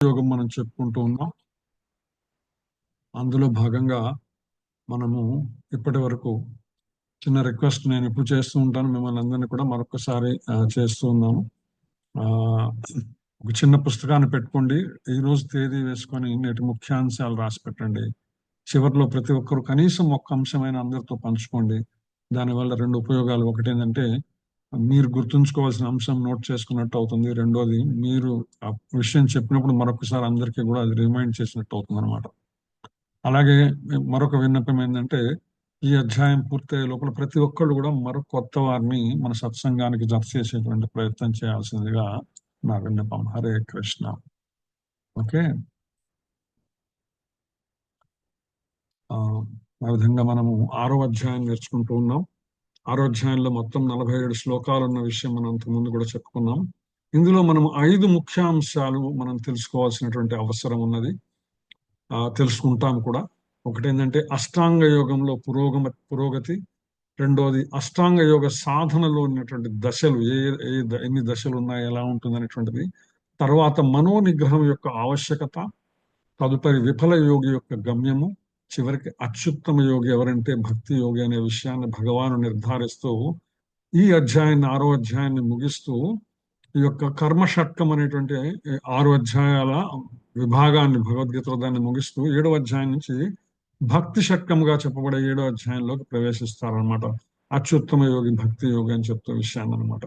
యోగం మనం చెప్పుకుంటూ ఉన్నాం. అందులో భాగంగా మనము ఇప్పటి వరకు చిన్న రిక్వెస్ట్ నేను ఎప్పుడు చేస్తూ ఉంటాను, మిమ్మల్ని అందరినీ కూడా మరొకసారి చేస్తూ ఉన్నాము. ఆ, ఒక చిన్న పుస్తకాన్ని పెట్టుకోండి, ఈ రోజు తేదీ వేసుకొని నేటి ముఖ్యాంశాలు రాసి పెట్టండి. చివరిలో ప్రతి ఒక్కరు కనీసం ఒక్క అంశమైన అందరితో పంచుకోండి. దానివల్ల రెండు ఉపయోగాలు: ఒకటి ఏంటంటే మీరు గుర్తుంచుకోవాల్సిన అంశం నోట్ చేసుకున్నట్టు అవుతుంది, రెండోది మీరు ఆ విషయం చెప్పినప్పుడు మరొకసారి అందరికీ కూడా అది రిమైండ్ చేసినట్టు అవుతుంది అనమాట. అలాగే మరొక విన్నపం ఏంటంటే, ఈ అధ్యాయం పూర్తయ్యే లోపల ప్రతి ఒక్కళ్ళు కూడా మరొక కొత్త వారిని మన సత్సంగానికి జత చేసేటువంటి ప్రయత్నం చేయాల్సిందిగా నా విన్నపం. హరే కృష్ణ. ఓకే. ఆ విధంగా మనము 6వ అధ్యాయం నేర్చుకుంటూ ఉన్నాం. 6వ అధ్యాయంలో మొత్తం 47 శ్లోకాలు ఉన్న విషయం మనం అంతకుముందు కూడా చెప్పుకున్నాం. ఇందులో మనం 5 ముఖ్యాంశాలు మనం తెలుసుకోవాల్సినటువంటి అవసరం ఉన్నది. తెలుసుకుంటాం కూడా. ఒకటి ఏంటంటే అష్టాంగ యోగంలో పురోగతి. రెండోది అష్టాంగ యోగ సాధనలో ఉన్నటువంటి దశలు, ఎన్ని దశలు ఉన్నాయి, ఎలా ఉంటుంది అనేటువంటిది. తర్వాత మనోనిగ్రహం యొక్క ఆవశ్యకత, తదుపరి విఫల యోగి యొక్క గమ్యము, చివరికి అత్యుత్తమ యోగి ఎవరంటే భక్తి యోగి అనే విషయాన్ని భగవాను నిర్ధారిస్తూ ఈ అధ్యాయాన్ని 6వ అధ్యాయాన్ని ముగిస్తూ ఈ యొక్క కర్మ షట్కం అనేటువంటి 6 అధ్యాయాల విభాగాన్ని భగవద్గీతలో దాన్ని ముగిస్తూ 7వ అధ్యాయం నుంచి భక్తి షట్కంగా చెప్పబడే 7వ అధ్యాయంలోకి ప్రవేశిస్తారనమాట. అత్యుత్తమ యోగి భక్తి యోగి అని చెప్తూ విషయాన్ని అనమాట.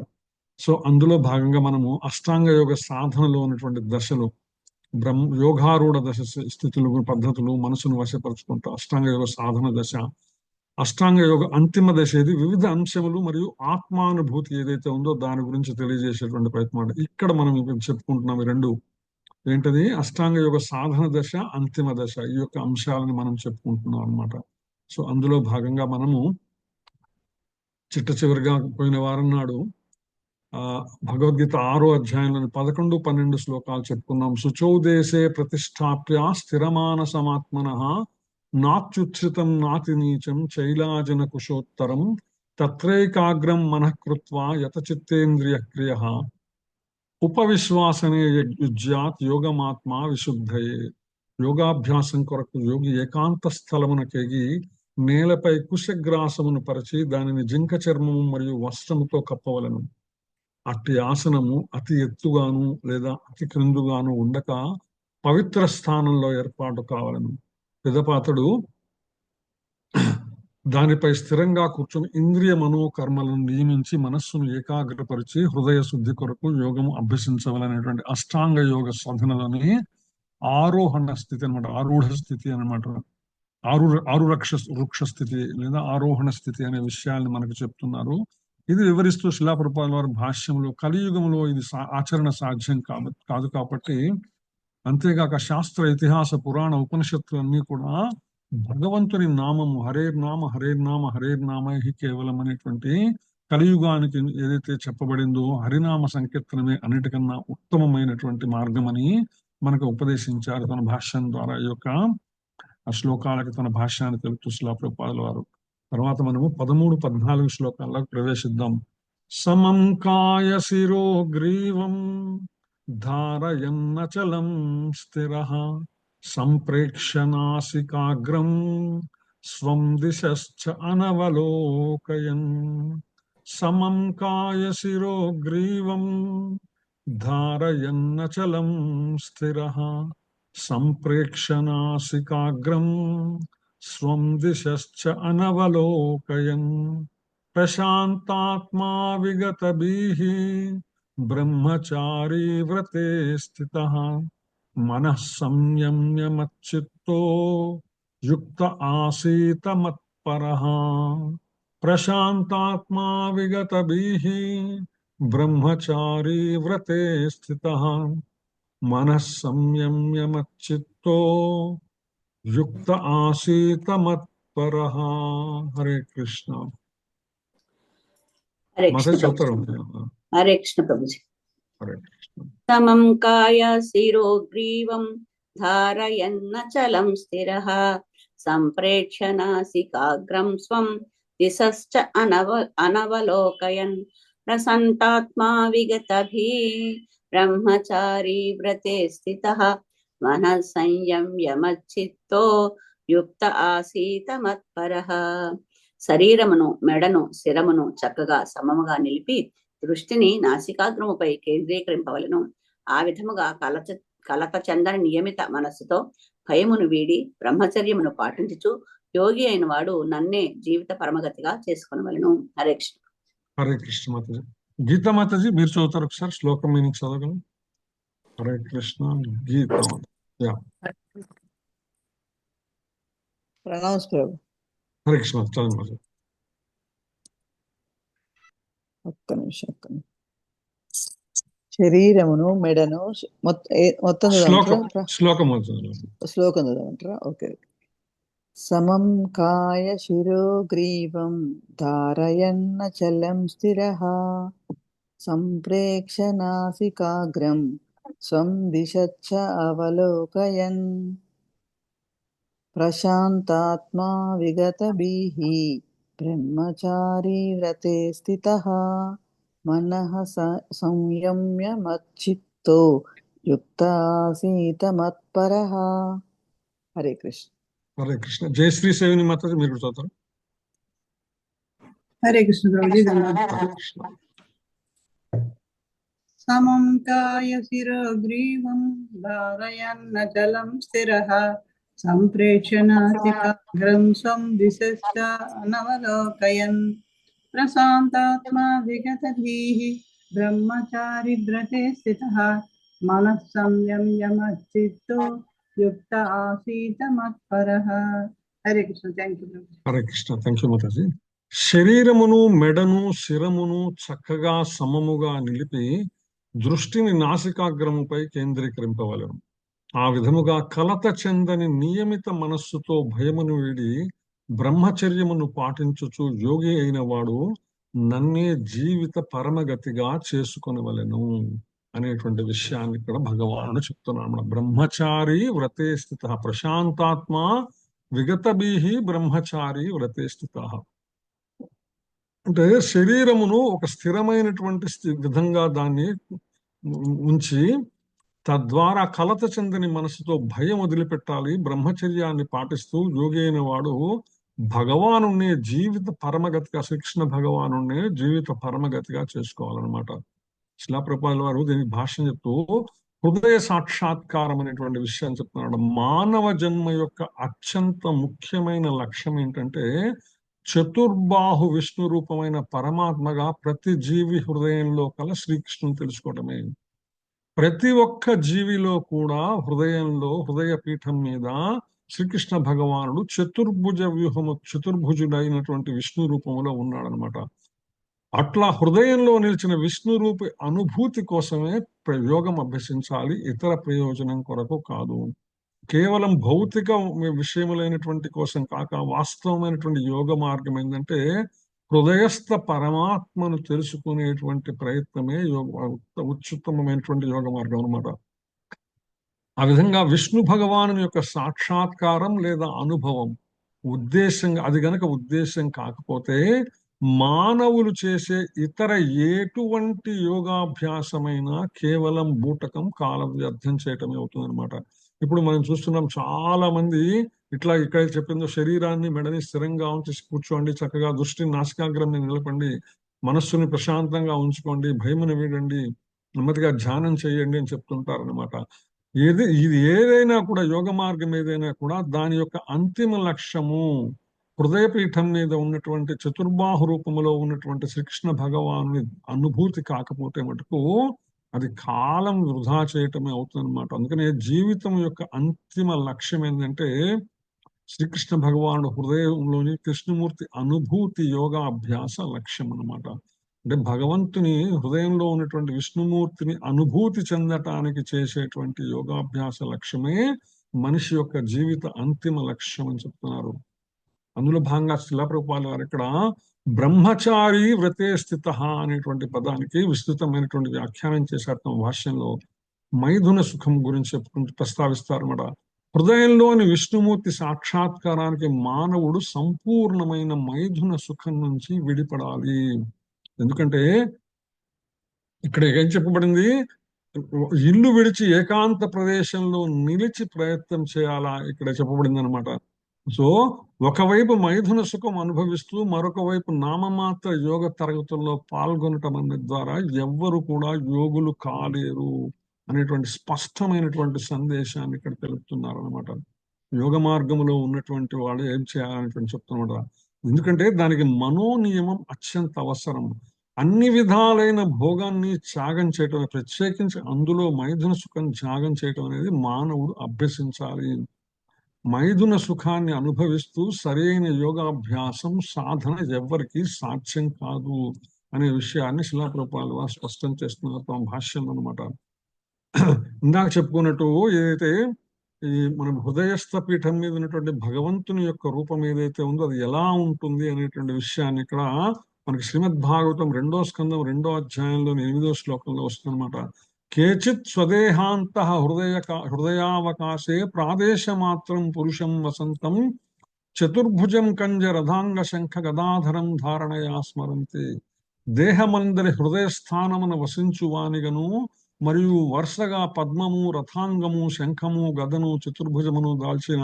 సో అందులో భాగంగా మనము అష్టాంగ యోగ సాధనలో ఉన్నటువంటి దశలు, యోగారూఢ దశ స్థితులు, పద్ధతులు, మనసును వశపరుచుకుంటూ అష్టాంగ యోగ సాధన దశ, అష్టాంగ యోగ అంతిమ దశ, ఇది వివిధ అంశములు మరియు ఆత్మానుభూతి ఏదైతే ఉందో దాని గురించి తెలియజేసేటువంటి ప్రయత్నం. ఇక్కడ మనం ఇప్పుడు చెప్పుకుంటున్నాం ఈ రెండు. ఏంటది? అష్టాంగ యోగ సాధన దశ, అంతిమ దశ. ఈ యొక్క అంశాలను మనం చెప్పుకుంటున్నాం అనమాట. సో అందులో భాగంగా మనము చిట్ట చివరిగా పోయిన వారం నాడు భగవద్గీత 6వ అధ్యాయంలోని 11, 12 శ్లోకాలు చెప్పుకున్నాం. శుచౌదేశే ప్రతిష్టాప్య స్థిరమానసమాత్మనః నాత్యుచ్ఛ్రితం నాతి నీచం చైలాజన కుశోత్తరం తత్రైకాగ్రం మనః కృత్వా యతచిత్తేంద్రియ క్రియః ఉపవిశ్వాసనే యుజ్యాత్ యోగమాత్మా విశుద్ధయే. యోగాభ్యాసం కొరకు యోగి ఏకాంత స్థలమునకెగి నేలపై కుశగ్రాసమును పరిచి దానిని జింక చర్మము మరియు వస్త్రముతో కప్పవలను. అట్టి ఆసనము అతి ఎత్తుగాను లేదా అతి క్రిందుగాను ఉండక పవిత్ర స్థానంలో ఏర్పాటు కావాలను. పిదపాతడు దానిపై స్థిరంగా కూర్చొని ఇంద్రియ మనోకర్మలను నియమించి మనస్సును ఏకాగ్రపరిచి హృదయ శుద్ధి కొరకు యోగము అభ్యసించవలనేటువంటి అష్టాంగ యోగ సాధనలోని ఆరోహణ స్థితి అనమాట, ఆరూఢ స్థితి అనమాట. వృక్ష స్థితి లేదా ఆరోహణ స్థితి అనే విషయాన్ని మనకు చెప్తున్నారు. ఇది వివరిస్తూ శిలా ప్రభుపాదుల వారి భాష్యంలో కలియుగంలో ఇది ఆచరణ సాధ్యం కాదు కాబట్టి, అంతేగాక శాస్త్ర ఇతిహాస పురాణ ఉపనిషత్తులన్నీ కూడా భగవంతుని నామము హరేర్నామ హరేర్నామ హరేర్నామ హి కేవలం అనేటువంటి కలియుగానికి ఏదైతే చెప్పబడిందో హరినామ సంకీర్తనమే అన్నిటికన్నా ఉత్తమమైనటువంటి మార్గమని మనకు ఉపదేశించారు తన భాష్యం ద్వారా. ఈ యొక్క శ్లోకాలకి తన భాష్యాన్ని తెలుపుతూ శిలా ప్రభుపాదుల వారు. తర్వాత మనము 13, 14 శ్లోకాల్లోకి ప్రవేశిద్దాం. సమం కాయ శిరో గ్రీవం ధారయన్నచలం స్థిరః సంప్రేక్ష్య నాసికాగ్రం స్వం దిశశ్చ అనవలోకయన్. సమం కాయ శిరో గ్రీవం ధారయన్నచలం స్థిరః సంప్రేక్ష్య నాసికాగ్రం స్వం దిశశ్చ అనవలోకయన్. ప్రశాంతాత్మా విగతభీః బ్రహ్మచారీ వ్రతే స్థితః మనః సంయమ్య మచ్చిత్తో యుక్త ఆసీత మత్పరః. ప్రశాంతాత్మా విగతభీః బ్రహ్మచారీ వ్రతే స్థితః మనః సంయమ్య మచ్చిత్తో యుక్త ఆసీత మత్పరః. హరే కృష్ణ. హరే కృష్ణ ప్రభుజీ. సమం కాయ శిరో గ్రీవం ధారయన్నచలం స్థిరః సంప్రేక్ష్య నాసికాగ్రం స్వం దిశశ్చ అనవలోకయన్. ప్రసంతాత్మా విగతభీః బ్రహ్మచారీ వ్రతే స్థితః మనః సంయమ్యమచ్చిత్తో యుక్త ఆసీత మత్పరః. శరీరమును, మెడను, శిరమును చక్కగా సమముగా నిలిపి దృష్టిని నాసికాగ్రముపై కేంద్రీకరింపవలను. ఆ విధముగా కలత చెందని నియమిత మనస్సుతో భయమును వీడి బ్రహ్మచర్యమును పాటించుచు యోగి అయిన వాడు నన్నే జీవిత పరమగతిగా చేసుకొనవలను. హరే కృష్ణ. హరే కృష్ణ మాతాజీ. గీతా మాతాజీ మీరు చదువుతారు ఒకసారి శ్లోకం మీనింగ్ చదవగలరు? హరే కృష్ణ. గీతా ప్రణామ్స్ ప్రభు. హరే కృష్ణ చదవండి. ఒక్క నిమిషం. శరీరమును, మెడను మొత్తం శ్లోకం చదవమంటారా? ఓకే. సమం కాయ శిరో గ్రీవం ధారయన్న చలం స్థిరః సంప్రేక్ష నాసికాగ్రం స్వం దిశచ్చ అవలోకయన్ ప్రశాంతాత్మా విగతభీః బ్రహ్మచారీ వ్రతే స్థితః మనః సంయమ్య మచ్చిత్తో యుక్త ఆసీత మత్పరః. హరే కృష్ణ. హరే కృష్ణ. జయశ్రీ సేవిని మాతాజీ మీరు చదువుతారు? హరే కృష్ణ ప్రభుజీ. సమం కాయ శిరోగ్రీవం ధారయన్న చలం స్థిరః సంప్రేక్షణాసికాగ్రం స్వం దిశశ్చ అనవలోకయన్ ప్రశాంతాత్మా విగతభీః బ్రహ్మచారి వ్రతే స్థితః మనః సంయమ్యమచ్చిత్తో యుక్త ఆసీత మత్పరః. Hare Krishna. Thank you. Hare Krishna. Thank you మాతాజీ. శరీరమును, మెడను, శిరమును చక్కగా సమముగా నిలిపి దృష్టిని నాసికాగ్రముపై కేంద్రీకరింపవలెను. ఆ విధముగా కలత చెందని నియమిత మనస్సుతో భయమును వీడి బ్రహ్మచర్యమును పాటించుచు యోగి అయిన వాడు నన్నే జీవిత పరమగతిగా చేసుకొనవలెను అనేటువంటి విషయాన్ని ఇక్కడ భగవానుడు చెప్తున్నాడు. బ్రహ్మచారి వ్రతే స్థితః ప్రశాంతాత్మ విగతభీః బ్రహ్మచారి వ్రతే స్థితః. అంటే శరీరమును ఒక స్థిరమైనటువంటి విధంగా దాన్ని ఉంచి తద్వారా కలత చెందని మనసుతో భయం వదిలిపెట్టాలి. బ్రహ్మచర్యాన్ని పాటిస్తూ యోగి అయిన వాడు భగవానుణ్ణి జీవిత పరమగతిగా, శ్రీకృష్ణ భగవానుణ్ణి జీవిత పరమగతిగా చేసుకోవాలన్నమాట. శిలాప్రభుపాదుల వారు దీనికి భాష్యం చెప్తూ హృదయ సాక్షాత్కారం అనేటువంటి విషయం చెప్తున్నాడు. మానవ జన్మ యొక్క అత్యంత ముఖ్యమైన లక్ష్యం ఏంటంటే చతుర్బాహు విష్ణు రూపమైన పరమాత్మగా ప్రతి జీవి హృదయంలో కల శ్రీకృష్ణుని తెలుసుకోవటమే. ప్రతి ఒక్క జీవిలో కూడా హృదయ పీఠం మీద శ్రీకృష్ణ భగవానుడు చతుర్భుజుడైనటువంటి విష్ణు రూపంలో ఉన్నాడనమాట. అట్లా హృదయంలో నిలిచిన విష్ణు రూపి అనుభూతి కోసమే యోగం అభ్యసించాలి, ఇతర ప్రయోజనం కొరకు కాదు. కేవలం భౌతిక విషయములైనటువంటి కోసం కాక వాస్తవమైనటువంటి యోగ మార్గం ఏంటంటే హృదయస్థ పరమాత్మను తెలుసుకునేటువంటి ప్రయత్నమే ఉత్తుత్తమమైనటువంటి యోగ మార్గం అన్నమాట. ఆ విధంగా విష్ణు భగవాను యొక్క సాక్షాత్కారం లేదా అనుభవం ఉద్దేశంగా, అది గనక ఉద్దేశం కాకపోతే మానవులు చేసే ఇతర ఎటువంటి యోగాభ్యాసమైనా కేవలం బూటకం, కాల వ్యర్థం చేయటమే అవుతుంది అనమాట. ఇప్పుడు మనం చూస్తున్నాం చాలా మంది ఇట్లా ఇక్కడ చెప్పిందో శరీరాన్ని, మెడని స్థిరంగా ఉంచి కూర్చోండి, చక్కగా దృష్టిని నాసికాగ్రం నిలపండి, మనస్సుని ప్రశాంతంగా ఉంచుకోండి, భయమును వీడండి, నెమ్మదిగా ధ్యానం చేయండి అని చెప్తుంటారు అనమాట. ఇది ఏదైనా కూడా యోగ మార్గం ఏదైనా కూడా దాని యొక్క అంతిమ లక్ష్యము హృదయపీఠం మీద ఉన్నటువంటి చతుర్బాహు రూపంలో ఉన్నటువంటి శ్రీకృష్ణ భగవాను అనుభూతి కాకపోతే మటుకు అది కాలం వృధా చేయటమే అవుతుంది అనమాట. అందుకనే జీవితం యొక్క అంతిమ లక్ష్యం ఏంటంటే శ్రీకృష్ణ భగవానుడు హృదయంలోని కృష్ణమూర్తి అనుభూతి యోగాభ్యాస లక్ష్యం అన్నమాట. అంటే భగవంతుని హృదయంలో ఉన్నటువంటి విష్ణుమూర్తిని అనుభూతి చెందటానికి చేసేటువంటి యోగాభ్యాస లక్ష్యమే మనిషి యొక్క జీవిత అంతిమ లక్ష్యం అని చెప్తున్నారు. అందులో భాగంగా శిలాప్రభుపాదుల వారు ఇక్కడ బ్రహ్మచారి వ్రతే స్థితః అనేటువంటి పదానికి విస్తృతమైనటువంటి వ్యాఖ్యానం చేశారు తమ భాష్యంలో. మైథున సుఖం గురించి ప్రస్తావిస్తారన్నమాట. హృదయంలోని విష్ణుమూర్తి సాక్షాత్కారానికి మానవుడు సంపూర్ణమైన మైథున సుఖం నుంచి విడిపడాలి. ఎందుకంటే ఇక్కడ ఏం చెప్పబడింది, ఇల్లు విడిచి ఏకాంత ప్రదేశంలో నిలిచి ప్రయత్నం చేయాలా ఇక్కడ చెప్పబడింది అనమాట. సో ఒకవైపు మైథున సుఖం అనుభవిస్తూ మరొక వైపు నామమాత్ర యోగ తరగతుల్లో పాల్గొనటం అనే ద్వారా ఎవ్వరు కూడా యోగులు కాలేరు అనేటువంటి స్పష్టమైనటువంటి సందేశాన్ని ఇక్కడ తెలుపుతున్నారు అనమాట. యోగ మార్గంలో ఉన్నటువంటి వాళ్ళు ఏం చేయాలనేటువంటి చెప్తున్నమాట. ఎందుకంటే దానికి మనోనియమం అత్యంత అవసరం. అన్ని విధాలైన భోగాన్ని త్యాగం చేయటం, ప్రత్యేకించి అందులో మైథున సుఖం త్యాగం చేయటం అనేది మానవుడు అభ్యసించాలి. మైథున సుఖాన్ని అనుభవిస్తూ సరైన యోగాభ్యాసం సాధన ఎవ్వరికి సాధ్యం కాదు అనే విషయాన్ని శిలా ప్రభుపాదుల వారు స్పష్టం చేస్తున్నారు తమ భాష్యంలో అనమాట. ఇందాక చెప్పుకున్నట్టు ఏదైతే ఈ మన హృదయస్థ పీఠం మీద ఉన్నటువంటి భగవంతుని యొక్క రూపం ఏదైతే ఉందో అది ఎలా ఉంటుంది అనేటువంటి విషయాన్ని ఇక్కడ మనకి శ్రీమద్ భాగవతం 2వ స్కందం 2వ అధ్యాయంలో 8వ శ్లోకంలో వస్తుందన్నమాట. కేచిత్ స్వదేహాంత హృదయావకాశే ప్రాదేశ మాత్రం పురుషం వసంతం చతుర్భుజం కంజ రథాంగ శంఖ గదాధరం ధారణయా స్మరంతి. దేహమందరి హృదయ స్థానమున వసించువానిగను మరియు వరుసగా పద్మము, రథాంగము, శంఖము, గదను, చతుర్భుజమును దాల్చిన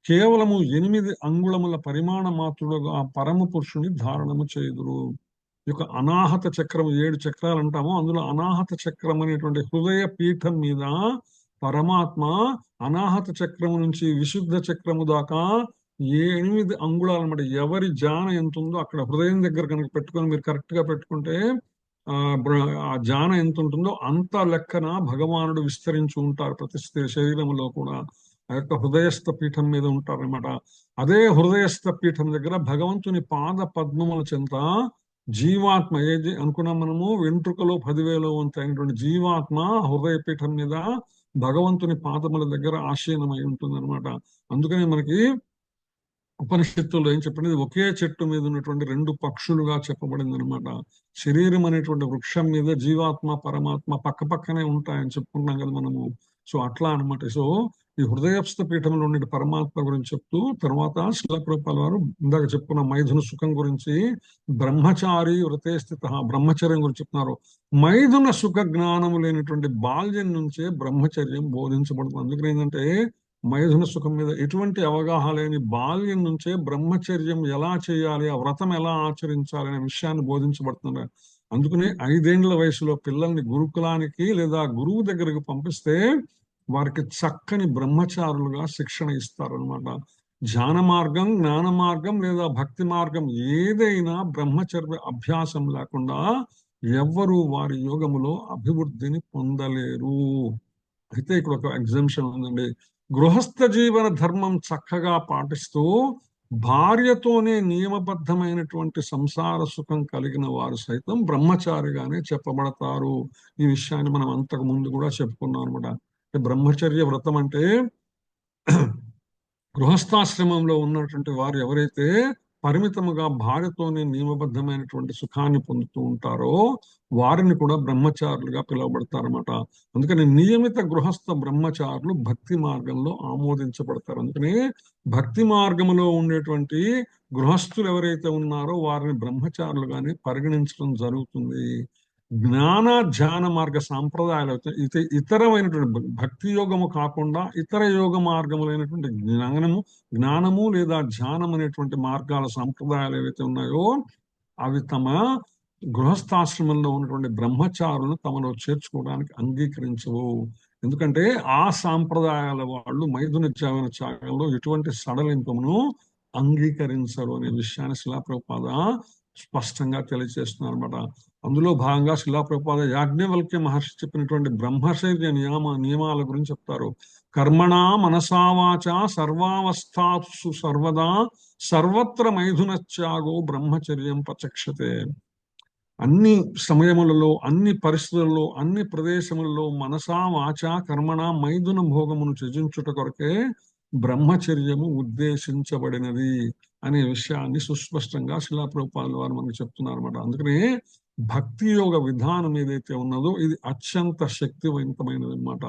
కేవలము 8 అంగుళముల పరిమాణ మాత్రుడుగా పరమ పురుషుని ధారణము చేయుదురు. ఈ యొక్క అనాహత చక్రం 7 చక్రాలు అంటాము. అందులో అనాహత చక్రం అనేటువంటి హృదయ పీఠం మీద పరమాత్మ అనాహత చక్రము నుంచి విశుద్ధ చక్రము దాకా 8 అంగుళాలు అన్నమాట. ఎవరి జాన ఎంత ఉందో అక్కడ హృదయం దగ్గర కనుక పెట్టుకొని మీరు కరెక్ట్ గా పెట్టుకుంటే ఆ జాన ఎంత ఉంటుందో అంత లెక్కన భగవానుడు విస్తరించి ఉంటారు ప్రతి శరీరంలో కూడా. ఆ యొక్క హృదయస్థ పీఠం మీద ఉంటారనమాట. అదే హృదయస్థ పీఠం దగ్గర భగవంతుని పాద పద్మముల చెంత జీవాత్మ ఏది అనుకున్నాం మనము, వెంట్రుకలో 10,000 వంతు అయినటువంటి జీవాత్మ హృదయ పీఠం మీద భగవంతుని పాదముల దగ్గర ఆశీనమై ఉంటుంది అనమాట. అందుకని మనకి ఉపనిషత్తుల్లో ఏం చెప్పండి, ఒకే చెట్టు మీద ఉన్నటువంటి 2 పక్షులుగా చెప్పబడింది అనమాట. శరీరం అనేటువంటి వృక్షం మీద జీవాత్మ పరమాత్మ పక్క పక్కనే ఉంటాయని చెప్పుకున్నాం కదా మనము. సో అట్లా అనమాట. సో ఈ హృదయస్థ పీఠంలో ఉండే పరమాత్మ గురించి చెప్తూ తర్వాత శిలా ప్రభుపాదుల వారు ఇందాక చెప్పుకున్న మైథున సుఖం గురించి బ్రహ్మచారి వ్రతే స్థిత బ్రహ్మచర్యం గురించి చెప్తున్నారు. మైథున సుఖ జ్ఞానము లేనటువంటి బాల్యం నుంచే బ్రహ్మచర్యం బోధించబడుతుంది. అందుకని ఏంటంటే మైథున సుఖం మీద ఎటువంటి అవగాహన లేని బాల్యం నుంచే బ్రహ్మచర్యం ఎలా చేయాలి, ఆ వ్రతం ఎలా ఆచరించాలి అనే విషయాన్ని బోధించబడుతున్నారు. అందుకని 5 ఏళ్ల వయసులో పిల్లల్ని గురుకులానికి లేదా గురువు దగ్గరికి పంపిస్తే వారికి చక్కని బ్రహ్మచారులుగా శిక్షణ ఇస్తారనమాట. ధ్యాన మార్గం, జ్ఞాన మార్గం లేదా భక్తి మార్గం ఏదైనా బ్రహ్మచర్య అభ్యాసం లేకుండా ఎవ్వరూ వారి యోగములో అభివృద్ధిని పొందలేరు. అయితే ఇక్కడ ఒక ఎగ్జామ్షన్ ఉందండి. గృహస్థ జీవన ధర్మం చక్కగా పాటిస్తూ భార్యతోనే నియమబద్ధమైనటువంటి సంసార సుఖం కలిగిన వారు సైతం బ్రహ్మచారిగానే చెప్పబడతారు. ఈ విషయాన్ని మనం అంతకు ముందు కూడా చెప్పుకున్నాం అనమాట. బ్రహ్మచర్య వ్రతం అంటే గృహస్థాశ్రమంలో ఉన్నటువంటి వారు ఎవరైతే పరిమితముగా భార్యతోనే నియమబద్ధమైనటువంటి సుఖాన్ని పొందుతూ ఉంటారో వారిని కూడా బ్రహ్మచారులుగా పిలువబడతారన్నమాట. అందుకని నియమిత గృహస్థ బ్రహ్మచారులు భక్తి మార్గంలో ఆమోదించబడతారు. అందుకని భక్తి మార్గంలో ఉండేటువంటి గృహస్థులు ఎవరైతే ఉన్నారో వారిని బ్రహ్మచారులుగానే పరిగణించడం జరుగుతుంది. జ్ఞాన ధ్యాన మార్గ సాంప్రదాయాలు ఇతరమైనటువంటి భక్తి యోగము కాకుండా ఇతర యోగ మార్గములైనటువంటి జ్ఞానము లేదా ధ్యానం అనేటువంటి మార్గాల సాంప్రదాయాలు ఏవైతే ఉన్నాయో అవి తమ గృహస్థాశ్రమంలో ఉన్నటువంటి బ్రహ్మచారులను తమలో చేర్చుకోవడానికి అంగీకరించవు. ఎందుకంటే ఆ సాంప్రదాయాల వాళ్ళు మైథున జీవన త్యాగంలో ఎటువంటి సడలింపును అంగీకరించరు అనే విషయాన్ని శిలా ప్రభుపాద స్పష్టంగా తెలియజేస్తున్నారు అనమాట. అందులో భాగంగా శిలా ప్రభుపాద యాజ్ఞవల్క్య మహర్షి చెప్పినటువంటి బ్రహ్మచర్య నియమాల గురించి చెప్తారు. కర్మణా మనసావాచ సర్వావస్థాసు సర్వదా సర్వత్ర మైథున త్యాగో బ్రహ్మచర్యం ప్రచక్షతే. అన్ని సమయములలో, అన్ని పరిస్థితులలో, అన్ని ప్రదేశములలో మనసా వాచ కర్మణ మైథున భోగమును త్యజించుట కొరకే బ్రహ్మచర్యము ఉద్దేశించబడినది అనే విషయాన్ని సుస్పష్టంగా శిలా ప్రభుపాదుల వారు మనకు చెప్తున్నారు అనమాట. అందుకనే భక్తి యోగ విధానం ఏదైతే ఉన్నదో ఇది అత్యంత శక్తివంతమైనది అనమాట.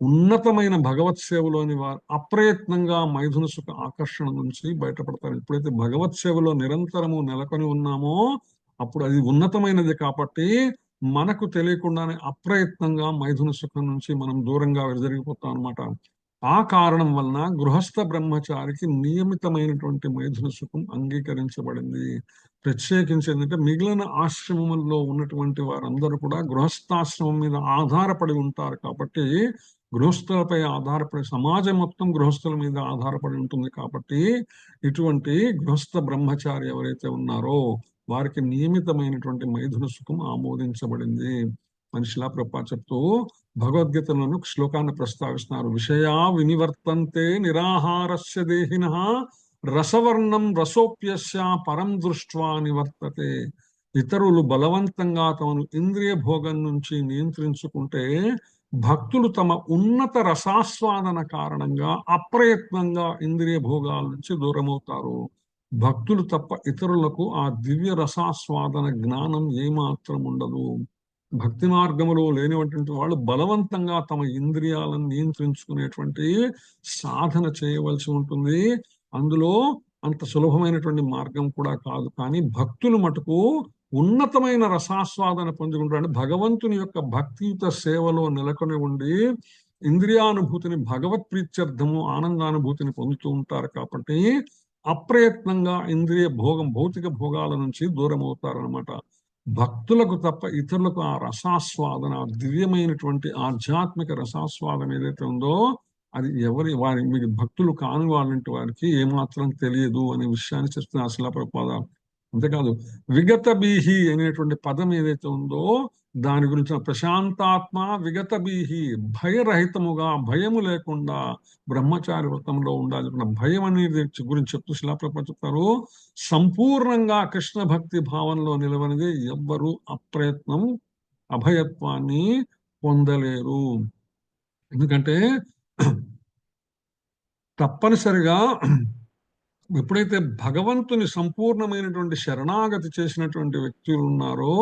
ఉన్నతమైన భగవత్ సేవలోని వారు అప్రయత్నంగా మైథున సుఖ ఆకర్షణ నుంచి బయటపడతారు. ఎప్పుడైతే భగవత్ సేవలో నిరంతరము నెలకొని ఉన్నామో అప్పుడు అది ఉన్నతమైనది కాబట్టి మనకు తెలియకుండానే అప్రయత్నంగా మైథున సుఖం నుంచి మనం దూరంగా జరిగిపోతాం అనమాట. ఆ కారణం వలన గృహస్థ బ్రహ్మచారికి నియమితమైనటువంటి మైథున సుఖం అంగీకరించబడింది. ప్రత్యేకించి ఏంటంటే మిగిలిన ఆశ్రమముల్లో ఉన్నటువంటి వారందరూ కూడా గృహస్థాశ్రమం మీద ఆధారపడి ఉంటారు కాబట్టి, గృహస్థులపై ఆధారపడి సమాజం మొత్తం గృహస్థుల మీద ఆధారపడి ఉంటుంది కాబట్టి, ఇటువంటి గృహస్థ బ్రహ్మచారి ఎవరైతే ఉన్నారో వారికి నియమితమైనటువంటి మైథున సుఖం ఆమోదించబడింది. మనిషిలా ప్రభా చెప్తూ భగవద్గీతలోను శ్లోకాన్ని ప్రస్తావిస్తున్నారు. విషయా వినివర్తంతే నిరాహారస్య దేహినః రసవర్ణం రసోప్యస్య పరం దృష్ట్వా నివర్తతే. ఇతరులు బలవంతంగా తమను ఇంద్రియ భోగం నుంచి నియంత్రించుకుంటే భక్తులు తమ ఉన్నత రసాస్వాదన కారణంగా అప్రయత్నంగా ఇంద్రియ భోగాల నుంచి దూరమవుతారు. భక్తులు తప్ప ఇతరులకు ఆ దివ్య రసాస్వాదన జ్ఞానం ఏమాత్రం ఉండదు. భక్తి మార్గములో లేనిటువంటి వాళ్ళు బలవంతంగా తమ ఇంద్రియాలను నియంత్రించుకునేటువంటి సాధన చేయవలసి ఉంటుంది. అందులో అంత సులభమైనటువంటి మార్గం కూడా కాదు. కానీ భక్తులు మటుకు ఉన్నతమైన రసాస్వాదన పొందుకుంటారు. భగవంతుని యొక్క భక్తియుత సేవలో నెలకొని ఉండి ఇంద్రియానుభూతిని భగవత్ ప్రీత్యర్థము ఆనందానుభూతిని పొందుతూ ఉంటారు కాబట్టి అప్రయత్నంగా ఇంద్రియ భోగం భౌతిక భోగాల నుంచి దూరం అవుతారనమాట. భక్తులకు తప్ప ఇతరులకు ఆ రసాస్వాదన, దివ్యమైనటువంటి ఆధ్యాత్మిక రసాస్వాదన ఏదైతే ఉందో అది వారి భక్తులు కాని వాళ్ళంటి వారికి ఏమాత్రం తెలియదు అనే విషయాన్ని చెప్తున్న అసలు ప్రభుపాద. అంతేకాదు విగత బీహి అనేటువంటి పదం ఏదైతే ఉందో దాని గురించి ప్రశాంతాత్మ విగత బీహి, భయరహితముగా భయము లేకుండా బ్రహ్మచారి వ్రతంలో ఉండాలి. భయం అనేది గురించి చెప్తూ శిలాప్రభుపాద చెప్తారు, సంపూర్ణంగా కృష్ణ భక్తి భావంలో నిలవనిది ఎవ్వరూ అప్రయత్నం అభయత్వాన్ని పొందలేరు. ఎందుకంటే తప్పనిసరిగా ఎప్పుడైతే భగవంతుని సంపూర్ణమైనటువంటి శరణాగతి చేసినటువంటి వ్యక్తులు ఉన్నారో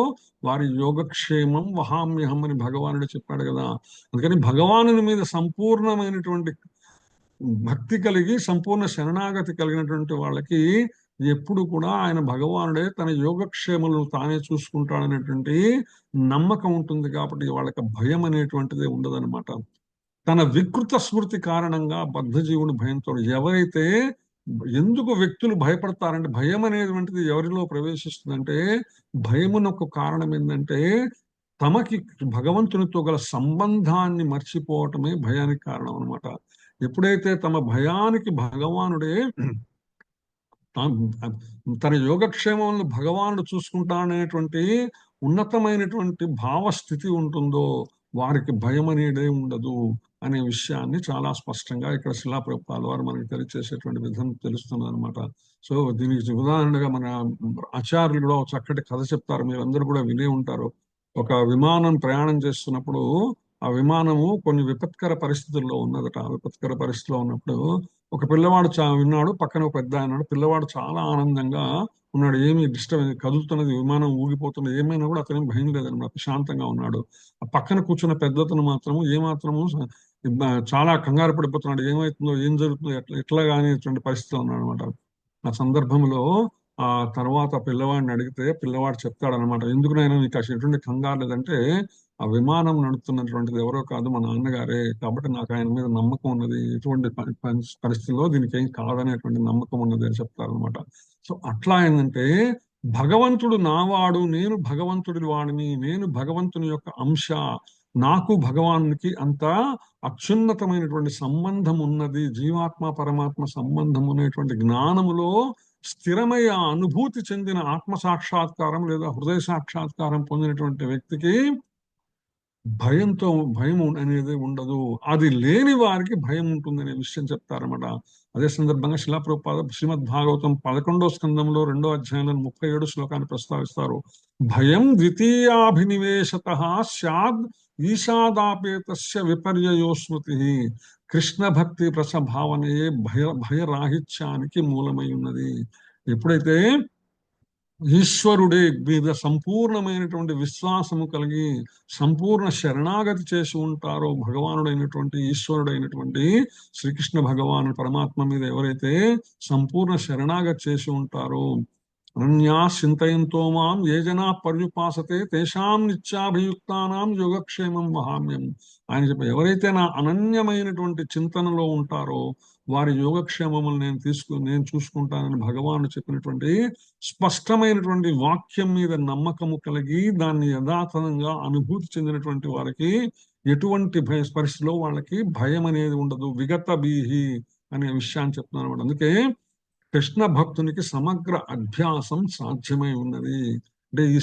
వారి యోగక్షేమం వహామ్యహం అని భగవానుడు చెప్పాడు కదా. అందుకని భగవానుని మీద సంపూర్ణమైనటువంటి భక్తి కలిగి సంపూర్ణ శరణాగతి కలిగినటువంటి వాళ్ళకి ఎప్పుడు కూడా ఆయన భగవానుడే తన యోగక్షేమలను తానే చూసుకుంటాడనేటువంటి నమ్మకం ఉంటుంది. కాబట్టి వాళ్ళకి భయం అనేటువంటిదే ఉండదన్నమాట. తన వికృత స్మృతి కారణంగా బద్ధజీవుని భయంతో ఎవరైతే ఎందుకు వ్యక్తులు భయపడతారంటే భయం అనేటువంటిది ఎవరిలో ప్రవేశిస్తుందంటే భయమునొక కారణం ఏంటంటే తమకి భగవంతునితో గల సంబంధాన్ని మర్చిపోవటమే భయానికి కారణం అనమాట. ఎప్పుడైతే తమ భయానికి భగవానుడే తన యోగక్షేమంలో భగవానుడు చూసుకుంటాననేటువంటి ఉన్నతమైనటువంటి భావస్థితి ఉంటుందో వారికి భయం అనేదే ఉండదు అనే విషయాన్ని చాలా స్పష్టంగా ఇక్కడ శిలాప్రభుపాద వారు మనకి తెలియచేసేటువంటి విధం తెలుస్తుంది అనమాట. సో దీనికి ఉదాహరణగా మన ఆచార్యులు కూడా ఒక చక్కటి కథ చెప్తారు, మీరు అందరూ కూడా వినే ఉంటారు. ఒక విమానం ప్రయాణం చేస్తున్నప్పుడు ఆ విమానము కొన్ని విపత్కర పరిస్థితుల్లో ఉన్నదట. ఆ విపత్కర పరిస్థితిలో ఉన్నప్పుడు ఒక పిల్లవాడు విన్నాడు, పక్కన ఒక పెద్ద ఉన్నాడు. పిల్లవాడు చాలా ఆనందంగా ఉన్నాడు, ఏమి డిస్టర్బ్ కదులుతున్నది విమానం ఊగిపోతున్నది ఏమైనా కూడా అతనికి భయం లేదన్నమాట, ప్రశాంతంగా ఉన్నాడు. ఆ పక్కన కూర్చున్న పెద్దతను మాత్రము ఏమాత్రము చాలా కంగారు పడిపోతున్నాడు, ఏమవుతుందో ఏం జరుగుతుందో ఎట్లా అనేటువంటి పరిస్థితిలో ఉన్నాడు అనమాట. ఆ సందర్భంలో ఆ తర్వాత పిల్లవాడిని అడిగితే పిల్లవాడు చెప్తాడనమాట, ఎందుకు నైనా నీకు అసలు ఎటువంటి కంగారు లేదంటే ఆ విమానం నడుపుతున్నటువంటిది ఎవరో కాదు మా నాన్నగారే, కాబట్టి నాకు ఆయన మీద నమ్మకం ఉన్నది, ఎటువంటి పరిస్థితుల్లో దీనికి ఏం కాదనేటువంటి నమ్మకం ఉన్నది అని చెప్తారనమాట. సో అట్లా ఏంటంటే భగవంతుడు నావాడు, నేను భగవంతుడి వాడిని, నేను భగవంతుని యొక్క అంశ, నాకు భగవానునికి అంత అత్యున్నతమైనటువంటి సంబంధం ఉన్నది, జీవాత్మ పరమాత్మ సంబంధం అనేటువంటి జ్ఞానములో స్థిరమై ఆ అనుభూతి చెందిన ఆత్మ సాక్షాత్కారం లేదా హృదయ సాక్షాత్కారం పొందినటువంటి వ్యక్తికి భయం అనేది ఉండదు. అది లేని వారికి భయం ఉంటుందనే విషయం చెప్తారన్నమాట. అదే సందర్భంగా శిలాప్రభుపాద శ్రీమద్ భాగవతం 11వ స్కందంలో 2వ అధ్యాయంలో 37 శ్లోకాన్ని ప్రస్తావిస్తారు. భయం ద్వితీయాభినివేశతః స్యాద్ ఈషాదాపేతస్య విపర్యయో స్మృతి. కృష్ణ భక్తి ప్రసభావనయే భయరాహిత్యానికి మూలమై ఉన్నది. ఎప్పుడైతే ఈశ్వరుడే మీద సంపూర్ణమైనటువంటి విశ్వాసము కలిగి సంపూర్ణ శరణాగతి చేసి ఉంటారో భగవానుడైనటువంటి ఈశ్వరుడైనటువంటి శ్రీకృష్ణ భగవాను పరమాత్మ మీద ఎవరైతే సంపూర్ణ శరణాగతి చేసి ఉంటారో అనన్యా చింతయంతో మాం ఏ జనా పర్యుపాసతే తేషాం నిత్యాభియుక్తానాం యోగక్షేమం వహామ్యం. ఆయన చెప్ప ఎవరైతే నా అనన్యమైనటువంటి చింతనలో ఉంటారో వారి యోగక్షేమములు నేను చూసుకుంటానని భగవాను చెప్పినటువంటి స్పష్టమైనటువంటి వాక్యం మీద నమ్మకము కలిగి దాన్ని యథాతథంగా అనుభూతి చెందినటువంటి వారికి ఎటువంటి పరిస్థితిలో వాళ్ళకి భయం అనేది ఉండదు. విగత బీహి అనే విషయాన్ని చెప్తున్నాను అనమాట. అందుకే కృష్ణ భక్తునికి సమగ్ర అభ్యాసం సాధ్యమై ఉన్నది. అంటే ఈ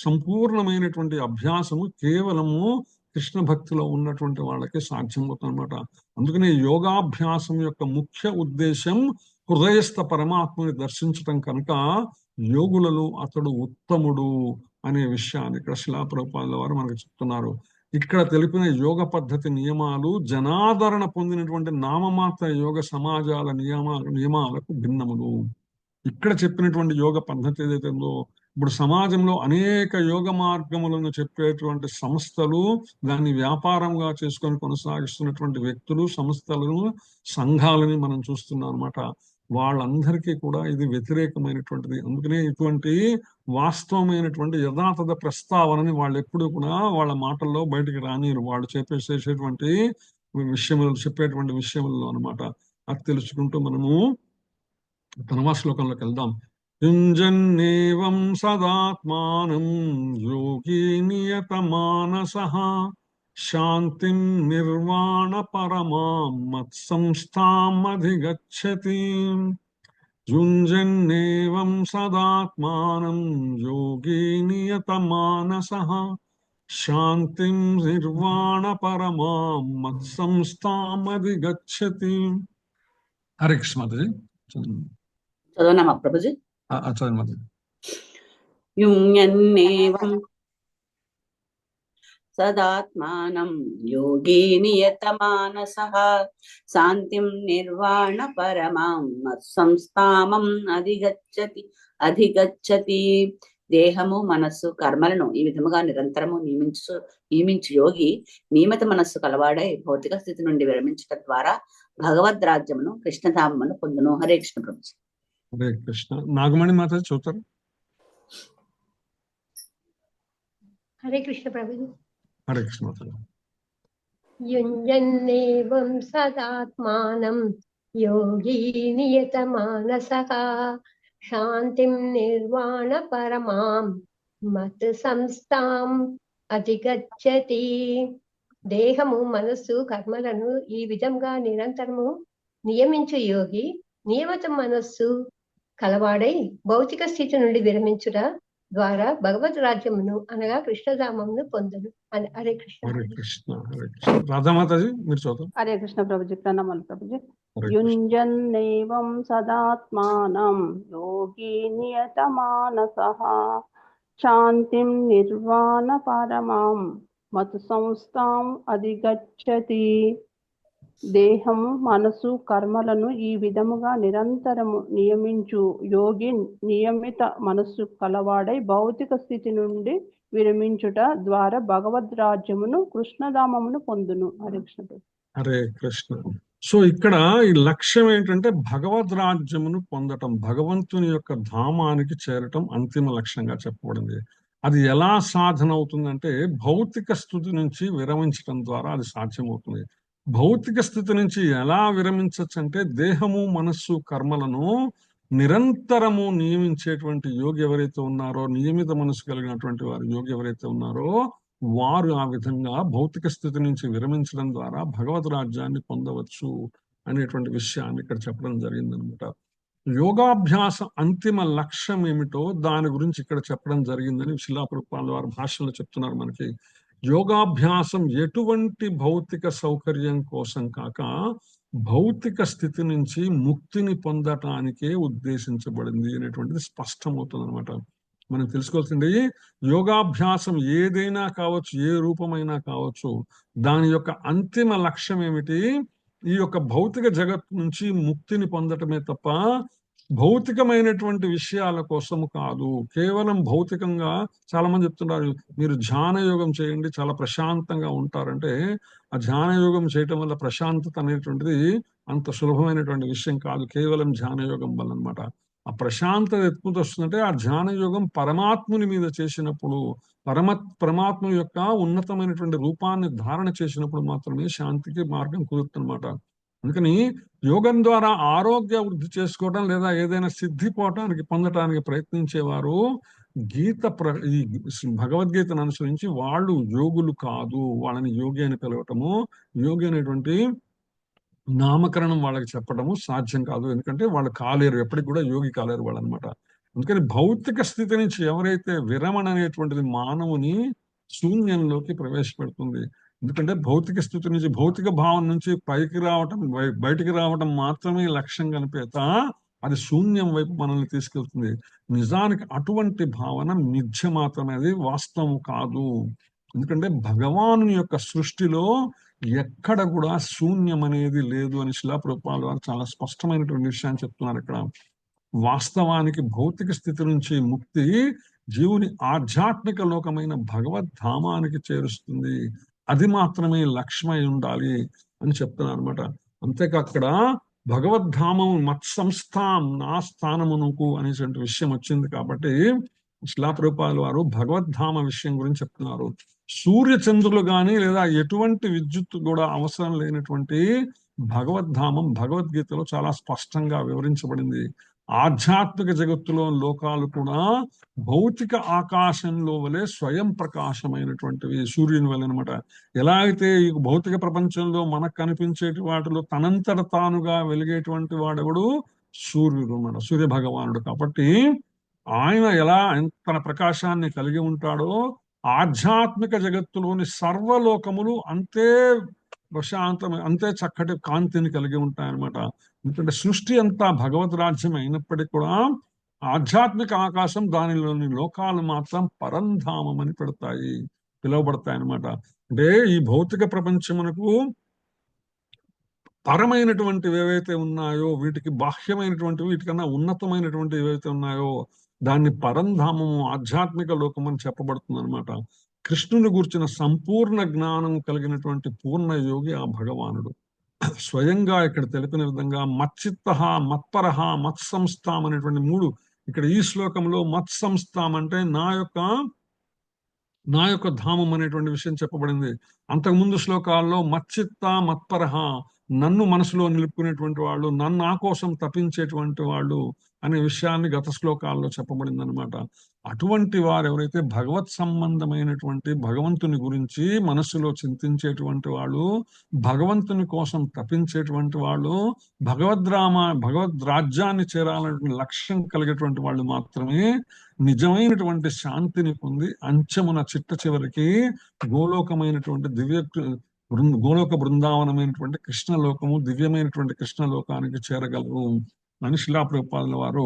సంపూర్ణమైనటువంటి అభ్యాసము కేవలము కృష్ణ భక్తిలో ఉన్నటువంటి వాళ్ళకి సాధ్యమవుతుంది అనమాట. అందుకనే యోగాభ్యాసం యొక్క ముఖ్య ఉద్దేశం హృదయస్థ పరమాత్మని దర్శించటం కనుక యోగులలో అతడు ఉత్తముడు అనే విషయాన్ని ఇక్కడ శిలా ప్రభుపాదుల వారు మనకు చెప్తున్నారు. ఇక్కడ తెలిపిన యోగ పద్ధతి నియమాలు జనాదరణ పొందినటువంటి నామమాత్ర యోగ సమాజాల నియమాలకు భిన్నములు. ఇక్కడ చెప్పినటువంటి యోగ పద్ధతి ఏదైతే ఉందో, ఇప్పుడు సమాజంలో అనేక యోగ మార్గములను చెప్పేటువంటి సంస్థలు, దాన్ని వ్యాపారంగా చేసుకొని కొనసాగిస్తున్నటువంటి వ్యక్తులు, సంస్థలను, సంఘాలని మనం చూస్తున్నాం అనమాట. వాళ్ళందరికీ కూడా ఇది వ్యతిరేకమైనటువంటిది. అందుకనే ఇటువంటి వాస్తవమైనటువంటి యథాతథ ప్రస్తావనని వాళ్ళు ఎప్పుడూ కూడా వాళ్ళ మాటల్లో బయటికి రానిరు. వాళ్ళు చెప్పేటువంటి విషయములలో అనమాట. అది తెలుసుకుంటూ మనము తనవా శ్లోకంలోకి వెళ్దాం. యుంజన్నేవం సదాత్మానం యోగి నియత మానసః శాంతిం నిర్వాణ పరమాం మత్సంస్థాం అధిగచ్చతి. యుంజన్నేవం సదాత్మానం యోగి నియత మానసః శాంతిం నిర్వాణ పరమాం మత్సంస్థాం అధిగచ్చతి. హరే కృష్ణ మాతాజీ. చదవనామా ప్రభుజీ? చదవండి మాతాజీ. యుంయన్నేవం సదాత్మానం యోగి నియతమానసః శాంతిం నిర్వాణ పరమాం మత్సంస్థామం అధిగచ్చతి. దేహము, మనస్సు, కర్మలను ఈ విధముగా నిరంతరము నియమించు యోగి నియమిత మనస్సు కలవాడై భౌతిక స్థితి నుండి విరమించడం ద్వారా భగవద్ రాజ్యమును, కృష్ణధామమును పొందును. హరే కృష్ణ ప్రభుజీ. హరే కృష్ణ. నాగమణి మాతాజీ చూస్తారు. హరే కృష్ణ ప్రభుజీ. హరే కృష్ణ మాతాజీ. యుంజన్నేవం సదాత్మానం యోగి నియతమానసః శాంతిం నిర్వాణ పరమాం మత్ సంస్థాం అధిగచ్చతి. దేహము, మనస్సు, కర్మలను ఈ విధంగా నిరంతరము నియమించు యోగి నియమిత మనస్సు కలవాడై భౌతిక స్థితి నుండి విరమించుట ద్వారా భగవద్ రాజ్యమును అనగా కృష్ణధామమును పొందును. హరే కృష్ణ. హరే కృష్ణ. హరే కృష్ణ. రాధామాతాజీ మీరు చూద్దాం. హరే కృష్ణ ప్రభుజీ. ప్రణామాలు ప్రభుజీ. హరే కృష్ణ. యుంజన్నేవం సదాత్మానం యోగి నియతమానసః శాంతిం నిర్వాణ పరమాం మత్ సంస్థాం అధిగచ్చతి. దేహము, మనసు, కర్మలను ఈ విధముగా నిరంతరము నియమించు యోగి నియమిత మనస్సు కలవాడై భౌతిక స్థితి నుండి విరమించుట ద్వారా భగవద్ రాజ్యమును, కృష్ణధామమును పొందును. హరే కృష్ణ. హరే కృష్ణ. సో ఇక్కడ ఈ లక్ష్యం ఏంటంటే భగవద్ రాజ్యమును పొందటం, భగవంతుని యొక్క ధామానికి చేరటం అంతిమ లక్ష్యంగా చెప్పబడింది. అది ఎలా సాధన అవుతుందంటే భౌతిక స్థితి నుంచి విరమించటం ద్వారా అది సాధ్యమవుతుంది. భౌతిక స్థితి నుంచి ఎలా విరమించవచ్చు అంటే దేహము, మనస్సు, కర్మలను నిరంతరము నియమించేటువంటి యోగి ఎవరైతే ఉన్నారో, నియమిత మనసు కలిగినటువంటి వారు యోగి ఎవరైతే ఉన్నారో వారు ఆ విధంగా భౌతిక స్థితి నుంచి విరమించడం ద్వారా భగవద్ రాజ్యాన్ని పొందవచ్చు అనేటువంటి విషయాన్ని ఇక్కడ చెప్పడం జరిగిందనమాట. యోగాభ్యాస అంతిమ లక్ష్యం ఏమిటో దాని గురించి ఇక్కడ చెప్పడం జరిగిందని శిలా ప్రభుపాదుల వారి భాషలో చెప్తున్నారు మనకి. యోగాభ్యాసం ఎటువంటి భౌతిక సౌకర్యం కోసం కాక భౌతిక స్థితి నుంచి ముక్తిని పొందటానికే ఉద్దేశించబడింది అనేటువంటిది స్పష్టమవుతుంది అనమాట. మనం తెలుసుకోవాల్సింది యోగాభ్యాసం ఏదైనా కావచ్చు, ఏ రూపమైనా కావచ్చు, దాని యొక్క అంతిమ లక్ష్యం ఏమిటి? ఈ యొక్క భౌతిక జగత్తు నుంచి ముక్తిని పొందటమే తప్ప భౌతికమైనటువంటి విషయాల కోసము కాదు. కేవలం భౌతికంగా చాలా మంది చెప్తున్నారు మీరు ధ్యాన యోగం చేయండి చాలా ప్రశాంతంగా ఉంటారంటే ఆ ధ్యాన యోగం చేయటం వల్ల ప్రశాంతత అనేటువంటిది అంత సులభమైనటువంటి విషయం కాదు కేవలం ధ్యాన యోగం వల్ల అనమాట. ఆ ప్రశాంతత ఎత్తుకుంటూ వస్తుందంటే ఆ ధ్యాన యోగం పరమాత్ముని మీద చేసినప్పుడు, పరమాత్మ యొక్క ఉన్నతమైనటువంటి రూపాన్ని ధారణ చేసినప్పుడు మాత్రమే శాంతికి మార్గం కుదురుతుందన్నమాట. అందుకని యోగం ద్వారా ఆరోగ్య వృద్ధి చేసుకోవడం లేదా ఏదైనా సిద్ధి పొందటానికి ప్రయత్నించేవారు ఈ భగవద్గీతను అనుసరించి వాళ్ళు యోగులు కాదు. వాళ్ళని యోగి అని పిలవటము, యోగి అనేటువంటి నామకరణం వాళ్ళకి చెప్పడము సాధ్యం కాదు. ఎందుకంటే వాళ్ళు కాలేరు, ఎప్పటికి కూడా యోగి కాలేరు వాళ్ళు అనమాట. అందుకని భౌతిక స్థితి నుంచి ఎవరైతే విరమణ అనేటువంటిది మానవుని శూన్యంలోకి ప్రవేశపెడుతుంది. ఎందుకంటే భౌతిక స్థితి నుంచి, భౌతిక భావం నుంచి పైకి రావటం, బయటికి రావటం మాత్రమే లక్ష్యం కనిపేత అది శూన్యం వైపు మనల్ని తీసుకెళ్తుంది. నిజానికి అటువంటి భావన మిథ్య మాత్రమే, అది వాస్తవం కాదు. ఎందుకంటే భగవాను యొక్క సృష్టిలో ఎక్కడ కూడా శూన్యం అనేది లేదు అని శిలా ప్రభుపాదుల వారు చాలా స్పష్టమైనటువంటి విషయాన్ని చెప్తున్నారు ఇక్కడ. వాస్తవానికి భౌతిక స్థితి నుంచి ముక్తి జీవుని ఆధ్యాత్మిక లోకమైన భగవద్ధామానికి చేరుస్తుంది. అది మాత్రమే లక్ష్యమై ఉండాలి అని చెప్తున్నారు అనమాట. అంతేకా అక్కడ భగవద్ధామం మత్సంస్థాం నా స్థానమునకు అనేటువంటి విషయం వచ్చింది కాబట్టి శిలా ప్రభుపాదుల వారు భగవద్ధామ విషయం గురించి చెప్తున్నారు. సూర్య చంద్రులు కానీ లేదా ఎటువంటి విద్యుత్ కూడా అవసరం లేనటువంటి భగవద్ధామం భగవద్గీతలో చాలా స్పష్టంగా వివరించబడింది. ఆధ్యాత్మిక జగత్తులో లోకాలు కూడా భౌతిక ఆకాశంలో వలె స్వయం ప్రకాశమైనటువంటివి, సూర్యుని వలె అనమాట. ఎలా అయితే ఈ భౌతిక ప్రపంచంలో మనకు కనిపించేటి వాటిలో తనంతట తానుగా వెలిగేటువంటి వాడెవడు? సూర్యుడు అన్నమాట, సూర్య భగవానుడు. కాబట్టి ఆయన ఎలా తన ప్రకాశాన్ని కలిగి ఉంటాడో ఆధ్యాత్మిక జగత్తులోని సర్వలోకములు అంతే ప్రశాంతమైన, అంతే చక్కటి కాంతిని కలిగి ఉంటాయన్నమాట. ఎందుకంటే సృష్టి అంతా భగవద్ రాజ్యం అయినప్పటికీ కూడా ఆధ్యాత్మిక ఆకాశం, దానిలోని లోకాలు మాత్రం పరంధామం అని పిలువబడతాయి అన్నమాట. అంటే ఈ భౌతిక ప్రపంచమునకు పరమైనటువంటివి ఏవైతే ఉన్నాయో, వీటికి బాహ్యమైనటువంటివి, వీటికన్నా ఉన్నతమైనటువంటివి ఏవైతే ఉన్నాయో దాన్ని పరంధామము, ఆధ్యాత్మిక లోకం అని చెప్పబడుతుంది అనమాట. కృష్ణుని గూర్చిన సంపూర్ణ జ్ఞానం కలిగినటువంటి పూర్ణ యోగి ఆ భగవానుడు. స్వయంగా ఇక్కడ తెలిపిన విధంగా మచ్చిత్త, మత్పరహ, మత్సంస్థాం అనేటువంటి మూడు, ఇక్కడ ఈ శ్లోకంలో మత్సంస్థాం అంటే నా యొక్క ధామం అనేటువంటి విషయం చెప్పబడింది. అంతకుముందు శ్లోకాల్లో మచ్చిత్త మత్పరహ, నన్ను మనసులో నిలుపుకునేటువంటి వాళ్ళు, నన్ను నా కోసం తప్పించేటువంటి వాళ్ళు అనే విషయాన్ని గత శ్లోకాల్లో చెప్పబడింది అనమాట. అటువంటి వారు ఎవరైతే భగవత్ సంబంధమైనటువంటి భగవంతుని గురించి మనస్సులో చింతించేటువంటి వాళ్ళు, భగవంతుని కోసం తప్పించేటువంటి వాళ్ళు, భగవద్ రాజ్యాన్ని చేరాలనే లక్ష్యం కలిగేటువంటి వాళ్ళు మాత్రమే నిజమైనటువంటి శాంతిని పొంది అంచమున చిట్ట చివరికి గోలోకమైనటువంటి గోలోక బృందావనమైనటువంటి కృష్ణలోకము, దివ్యమైనటువంటి కృష్ణలోకానికి చేరగలరు అని శిలా ప్రభుపాదుల వారు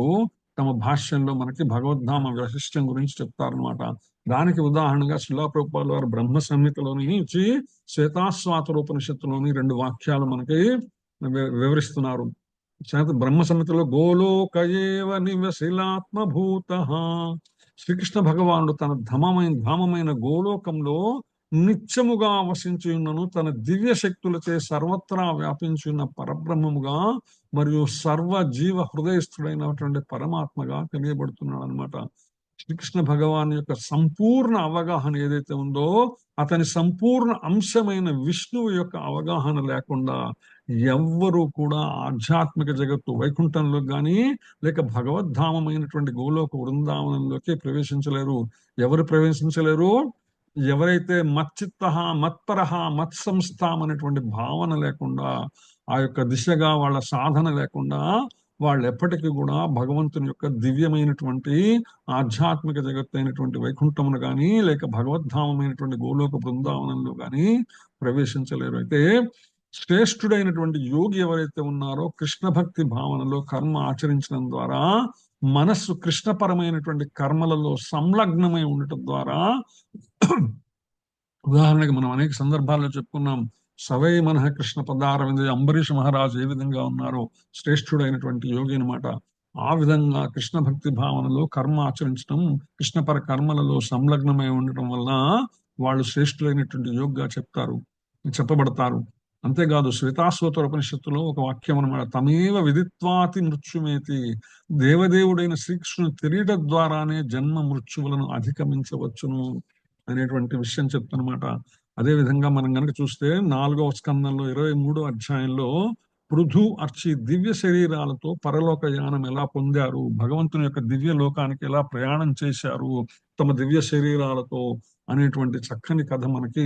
తమ భాష్యంలో మనకి భగవద్ధామ వైశిష్ట్యం గురించి చెప్తారనమాట. దానికి ఉదాహరణగా శిలా ప్రభుపాదుల వారు బ్రహ్మ సంహితలోని నుంచి శ్వేతాస్వాతరోపనిషత్తులోని 2 వాక్యాలు మనకి వివరిస్తున్నారు. బ్రహ్మ సంహితలో గోలోకయేవ నివశిలాత్మభూతః, శ్రీకృష్ణ భగవానుడు తన ధామమైన గోలోకంలో నిత్యముగా వసించి ఉన్నను, తన దివ్య శక్తులచే సర్వత్రా వ్యాపించి ఉన్న పరబ్రహ్మముగా మరియు సర్వ జీవ హృదయస్థుడైనటువంటి పరమాత్మగా తెలియబడుతున్నాడు అనమాట. శ్రీకృష్ణ భగవాన్ యొక్క సంపూర్ణ అవగాహన ఏదైతే ఉందో, అతని సంపూర్ణ అంశమైన విష్ణువు యొక్క అవగాహన లేకుండా ఎవ్వరూ కూడా ఆధ్యాత్మిక జగత్తు వైకుంఠంలో కానీ లేక భగవద్ధామమైనటువంటి గోలోక వృందావనంలోకి ప్రవేశించలేరు. ఎవరు ప్రవేశించలేరు? ఎవరైతే మచ్చిత్త, మత్పరహ, మత్సంస్థాం అనేటువంటి భావన లేకుండా, ఆ యొక్క దిశగా వాళ్ళ సాధన లేకుండా వాళ్ళు ఎప్పటికీ కూడా భగవంతుని యొక్క దివ్యమైనటువంటి ఆధ్యాత్మిక జగత్తు అయినటువంటి వైకుంఠమును కానీ లేక భగవద్ధామమైనటువంటి గోలోక బృందావనంలో కానీ ప్రవేశించలేరు. అయితే శ్రేష్ఠుడైనటువంటి యోగి ఎవరైతే ఉన్నారో, కృష్ణ భక్తి భావనలో కర్మ ఆచరించడం ద్వారా, మనస్సు కృష్ణపరమైనటువంటి కర్మలలో సంలగ్నమై ఉండటం ద్వారా, ఉదాహరణకి మనం అనేక సందర్భాల్లో చెప్పుకున్నాం, సవై మనః కృష్ణ పదారవింద, అంబరీష్ మహారాజు ఏ విధంగా ఉన్నారో శ్రేష్ఠుడైనటువంటి యోగి అనమాట. ఆ విధంగా కృష్ణ భక్తి భావనలో కర్మ ఆచరించడం, కృష్ణపర కర్మలలో సంలగ్నమై ఉండటం వల్ల వాళ్ళు శ్రేష్ఠులైనటువంటి యోగిగా చెప్పబడతారు. అంతేకాదు శ్వేతాశ్వతర ఉపనిషత్తులో ఒక వాక్యం అన్నమాట, తమేవ విదిత్వాతి మృత్యుమేతి, దేవదేవుడైన శ్రీకృష్ణుని తెలియట ద్వారానే జన్మ మృత్యువులను అధిగమించవచ్చును అనేటువంటి విషయం చెప్తున్నమాట. అదే విధంగా మనం కనుక చూస్తే 4వ స్కందంలో 23వ అధ్యాయంలో పృథు అర్చి దివ్య శరీరాలతో పరలోక యానం ఎలా పొందారు, భగవంతుని యొక్క దివ్య లోకానికి ఎలా ప్రయాణం చేశారు తమ దివ్య శరీరాలతో అనేటువంటి చక్కని కథ మనకి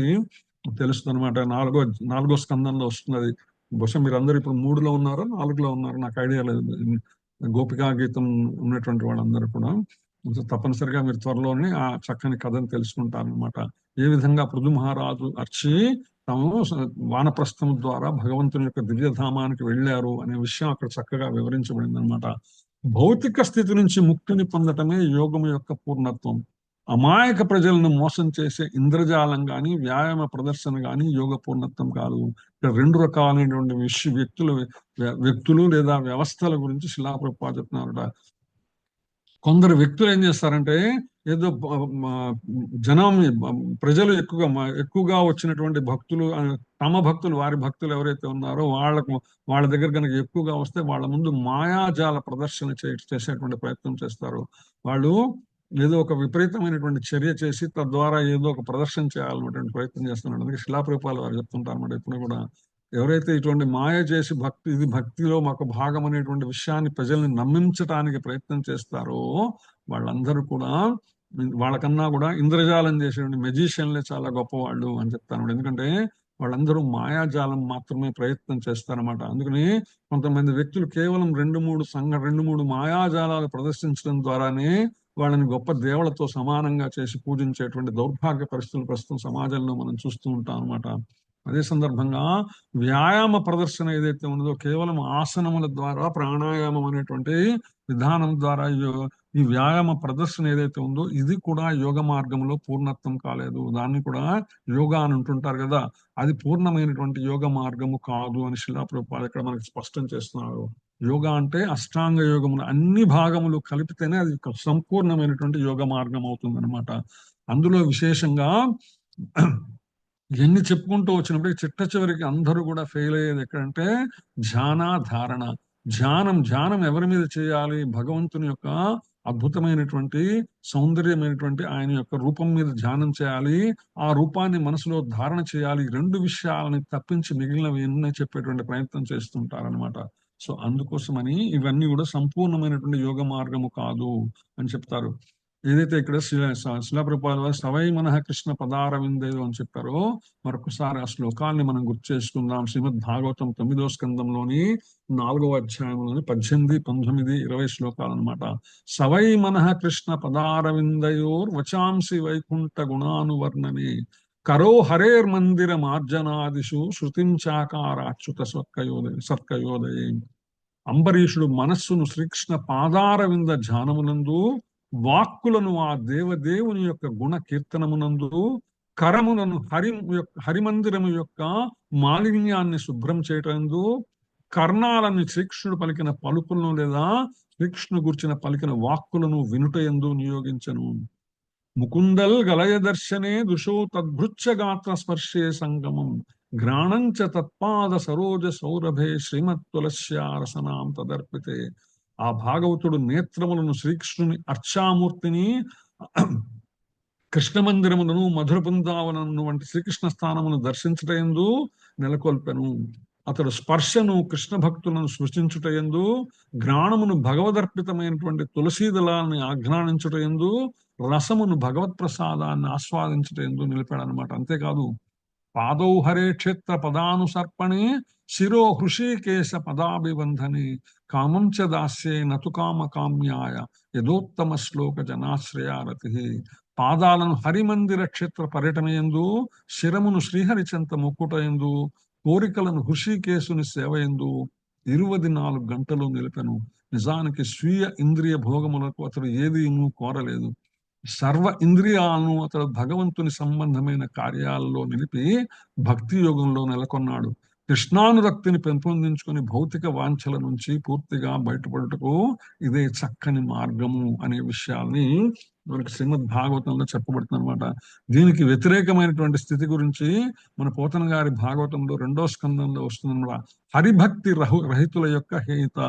తెలుస్తుంది అనమాట. 4వ స్కందంలో వస్తున్నది. బహుశా మీరు అందరు ఇప్పుడు 3లో ఉన్నారో 4లో ఉన్నారో నాకు ఐడియా లేదు. గోపికా గీతం ఉన్నటువంటి వాళ్ళందరూ కూడా తప్పనిసరిగా మీరు త్వరలోనే ఆ చక్కని కథను తెలుసుకుంటారనమాట. ఏ విధంగా పృథు మహారాజు అర్చి తాము వానప్రస్థం ద్వారా భగవంతుని యొక్క దివ్యధామానికి వెళ్ళారు అనే విషయం అక్కడ చక్కగా వివరించబడింది అనమాట. భౌతిక స్థితి నుంచి ముక్తిని పొందటమే యోగము యొక్క పూర్ణత్వం. అమాయక ప్రజలను మోసం చేసే ఇంద్రజాలం గాని వ్యాయామ ప్రదర్శన గాని యోగ పూర్ణత్వం కాదు. ఇక్కడ 2 రకాలైనటువంటి వ్యక్తులు లేదా వ్యవస్థల గురించి శిలా ప్రభుపాద చెప్తున్నారట. కొందరు వ్యక్తులు ఏం చేస్తారంటే ఏదో జనం ప్రజలు ఎక్కువగా వచ్చినటువంటి భక్తులు, తమ భక్తులు వారి భక్తులు ఎవరైతే ఉన్నారో వాళ్ళ దగ్గర కనుక ఎక్కువగా వస్తే వాళ్ళ ముందు మాయాజాల ప్రదర్శన చేసేటువంటి ప్రయత్నం చేస్తారు. వాళ్ళు ఏదో ఒక విపరీతమైనటువంటి చర్య చేసి తద్వారా ఏదో ఒక ప్రదర్శన చేయాలన్నటువంటి ప్రయత్నం చేస్తున్నాడు. అందుకే శిలాప్రభుపాద వారు చెప్తుంటారు అన్నమాట ఎప్పుడు కూడా, ఎవరైతే ఇటువంటి మాయ చేసి ఇది భక్తిలో మాకు భాగం అనేటువంటి విషయాన్ని ప్రజల్ని నమ్మించడానికి ప్రయత్నం చేస్తారో వాళ్ళందరూ కూడా వాళ్ళకన్నా కూడా ఇంద్రజాలం చేసేటువంటి మెజిషియన్లే చాలా గొప్పవాళ్ళు అని చెప్తాను. ఎందుకంటే వాళ్ళందరూ మాయాజాలం మాత్రమే ప్రయత్నం చేస్తారన్నమాట. అందుకని కొంతమంది వ్యక్తులు కేవలం 2-3 మాయాజాలాలు ప్రదర్శించడం ద్వారానే వాళ్ళని గొప్ప దేవులతో సమానంగా చేసి పూజించేటువంటి దౌర్భాగ్య పరిస్థితులు ప్రస్తుతం సమాజంలో మనం చూస్తూ ఉంటాం అనమాట. అదే సందర్భంగా వ్యాయామ ప్రదర్శన ఏదైతే ఉన్నదో కేవలం ఆసనముల ద్వారా ప్రాణాయామం అనేటువంటి విధానం ద్వారా ఈ వ్యాయామ ప్రదర్శన ఏదైతే ఉందో ఇది కూడా యోగ మార్గంలో పూర్ణత్వం కాలేదు. దాన్ని కూడా యోగా అని అంటుంటారు కదా, అది పూర్ణమైనటువంటి యోగ మార్గము కాదు అని శిలా ప్రభుపాద ఇక్కడ మనకి స్పష్టం చేస్తున్నారు. యోగా అంటే అష్టాంగ యోగములు అన్ని భాగములు కలిపితేనే అది సంపూర్ణమైనటువంటి యోగ మార్గం అవుతుంది అనమాట. అందులో విశేషంగా ఎన్ని చెప్పుకుంటూ వచ్చినప్పటికీ చిట్ట చివరికి అందరూ కూడా ఫెయిల్ అయ్యేది ఎక్కడంటే ధ్యానాధారణ. ధ్యానం ఎవరి మీద చేయాలి? భగవంతుని యొక్క అద్భుతమైనటువంటి సౌందర్యమైనటువంటి ఆయన యొక్క రూపం మీద ధ్యానం చేయాలి, ఆ రూపాన్ని మనసులో ధారణ చేయాలి. 2 విషయాలని తప్పించి మిగిలినవి ఎన్నో చెప్పేటువంటి ప్రయత్నం చేస్తుంటారనమాట. సో అందుకోసమని ఇవన్నీ కూడా సంపూర్ణమైనటువంటి యోగ మార్గము కాదు అని చెప్తారు. ఏదైతే ఇక్కడ శిలాప్రభుపాద వారు సవై మనః కృష్ణ పదారవిందేయో అని చెప్పారో మరొకసారి ఆ శ్లోకాన్ని మనం గుర్తు చేసుకుందాం. శ్రీమద్ భాగవతం 9వ స్కందంలోని 4వ అధ్యాయంలోని 18, 19, 20 శ్లోకాలు అనమాట. సవై మనః కృష్ణ పదారవిందయోర్ వచాంసి వైకుంఠ గుణానువర్ణనే కరో హరేర్ మందిర మార్జనాదిషు శృతిం చాకారాచ్యుత సత్కయోదయే. అంబరీషుడు మనస్సును శ్రీకృష్ణ పాదారవింద ధ్యానమునందు, వాక్కులను ఆ దేవదేవుని యొక్క గుణ కీర్తనమునందు, కరములను హరిమందిరము యొక్క మాలిన్యాన్ని శుభ్రం చేయటందు, కర్ణాలను శ్రీకృష్ణుడు పలికిన పలుకులను లేదా శ్రీకృష్ణుడు గుర్చిన పలికిన వాక్కులను వినుటయందు నియోగించను. ముకుందల్ గలయ దర్శనే దుషో తద్భృచ్చగాత్ర స్పర్శే సంగమం ఘ్రాణంచ తత్పాద సరోజ సౌరభే శ్రీమత్ తులస్యారసనాం తదర్పితే. ఆ భాగవతుడు నేత్రములను శ్రీకృష్ణుని అర్చామూర్తిని, కృష్ణ మందిరములను, మధుర బృందావనమును వంటి శ్రీకృష్ణ స్థానమును దర్శించుటయందు నెలకొల్పెను. అతడు స్పర్శను కృష్ణ భక్తులను సృష్టించుటయందు, ఘ్రాణమును భగవదర్పితమైనటువంటి తులసీదళాన్ని ఆఘ్రాణించుటయందు, రసమును భగవత్ ప్రసాదాన్ని ఆస్వాదించుటయందు నిలిపాడనమాట. అంతేకాదు పాదౌ హరే క్షేత్ర పదానుసర్పణే శిరో హృషీకేశ పదాభిబంధనే కామం చ దాస్యే నతు కామ కామ్యాయ యథోత్తమ శ్లోక జనాశ్రయారతి. పాదాలను హరిమందిర క్షేత్ర పర్యటనయందు, శిరమును శ్రీహరిచంత మొక్కుటయందు, కోరికలను హృషీకేశుని సేవయందు 24 గంటలు నిలిపెను. నిజానికి స్వీయ ఇంద్రియ భోగములకు అతడు ఏదీ కోరలేదు. సర్వ ఇంద్రియాలను అతడు భగవంతుని సంబంధమైన కార్యాలలో నిలిపి భక్తి యోగంలో నెలకొన్నాడు. కృష్ణానురక్తిని పెంపొందించుకొని భౌతిక వాంఛల నుంచి పూర్తిగా బయటపడుటకు ఇదే చక్కని మార్గము అనే విషయాల్ని మనకి శ్రీమద్ భాగవతంలో చెప్పబడుతుంది అనమాట. దీనికి వ్యతిరేకమైనటువంటి స్థితి గురించి మన పోతన గారి భాగవతంలో 2వ స్కందంలో వస్తుందన్నమాట. హరిభక్తి రహితుల యొక్క హేత,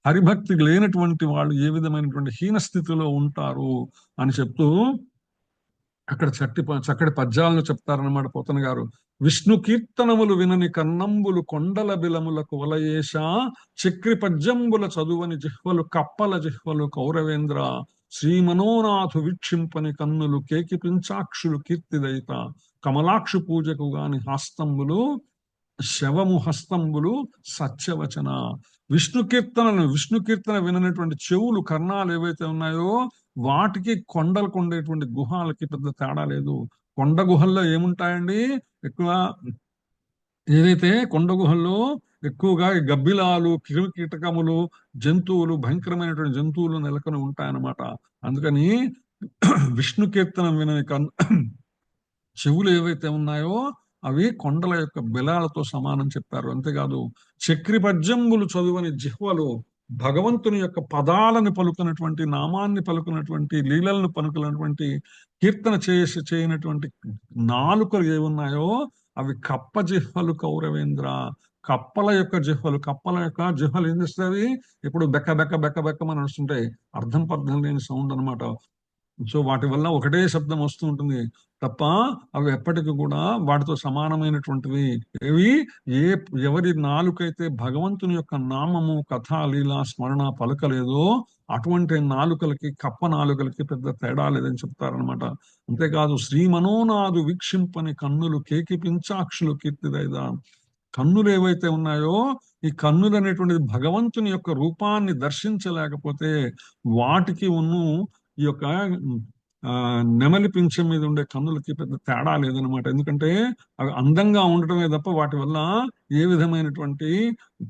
హరిభక్తి లేనటువంటి వాళ్ళు ఏ విధమైనటువంటి హీన స్థితిలో ఉంటారు అని చెప్తూ అక్కడ చక్కటి పద్యాలను చెప్తారన్నమాట పోతన గారు. విష్ణు కీర్తనములు వినని కన్నంబులు కొండల బిలములకు వలయేష, చక్రి పద్యంబుల చదువని జిహ్వలు కప్పల జిహ్వలు కౌరవేంద్ర, శ్రీ మనోనాథు వీక్షింపని కన్నులు కేకి పించాక్షులు కీర్తిదయిత, కమలాక్షు పూజకు గాని హస్తంబులు శవము హస్తంబులు సత్యవచన. విష్ణు కీర్తన వినటువంటి చెవులు, కర్ణాలు ఏవైతే ఉన్నాయో వాటికి కొండలకు ఉండేటువంటి గుహాలకి పెద్ద తేడా లేదు. కొండ గుహల్లో ఏముంటాయండి? ఎక్కువ ఏదైతే కొండ గుహల్లో ఎక్కువగా గబ్బిలాలు, కీటకములు, జంతువులు, భయంకరమైనటువంటి జంతువులు నెలకొని ఉంటాయన్నమాట. అందుకని విష్ణు కీర్తన వినని చెవులు ఏవైతే ఉన్నాయో అవి కొండల యొక్క బిలాలతో సమానం చెప్పారు. అంతేకాదు చక్రి పద్యంబులు చదువని జిహ్వలు, భగవంతుని యొక్క పదాలను పలుకున్నటువంటి, నామాన్ని పలుకున్నటువంటి, లీలలను పలుకున్నటువంటి, కీర్తన చేయనటువంటి నాలుకలు ఏమున్నాయో అవి కప్ప జిహ్వలు కౌరవేంద్ర. కప్పల యొక్క జిహ్వలు ఏం చేస్తుంది? ఇప్పుడు బెక్క బెక్క బెక్క బెక్కమని నడుస్తుంటాయి, అర్థం పర్థం లేని సౌండ్ అనమాట. సో వాటి వల్ల ఒకటే శబ్దం వస్తూ ఉంటుంది తప్ప అవి ఎప్పటికీ కూడా వాటితో సమానమైనటువంటివి ఏవి ఎవరి నాలుకైతే భగవంతుని యొక్క నామము, కథ, లీల, స్మరణ పలకలేదో అటువంటి నాలుకలకి, కప్ప నాలుకలకి పెద్ద తేడా లేదని చెప్తారనమాట. అంతేకాదు శ్రీ మనోనాథు వీక్షింపని కన్నులు కేకి పించాక్షులు కీర్తిదైద. కన్నులు ఏవైతే ఉన్నాయో ఈ కన్నులు అనేటువంటిది భగవంతుని యొక్క రూపాన్ని దర్శించలేకపోతే వాటికి ఈ యొక్క నెమలి పింఛం మీద ఉండే కన్నులకి పెద్ద తేడా లేదనమాట. ఎందుకంటే అవి అందంగా ఉండటమే తప్ప వాటి వల్ల ఏ విధమైనటువంటి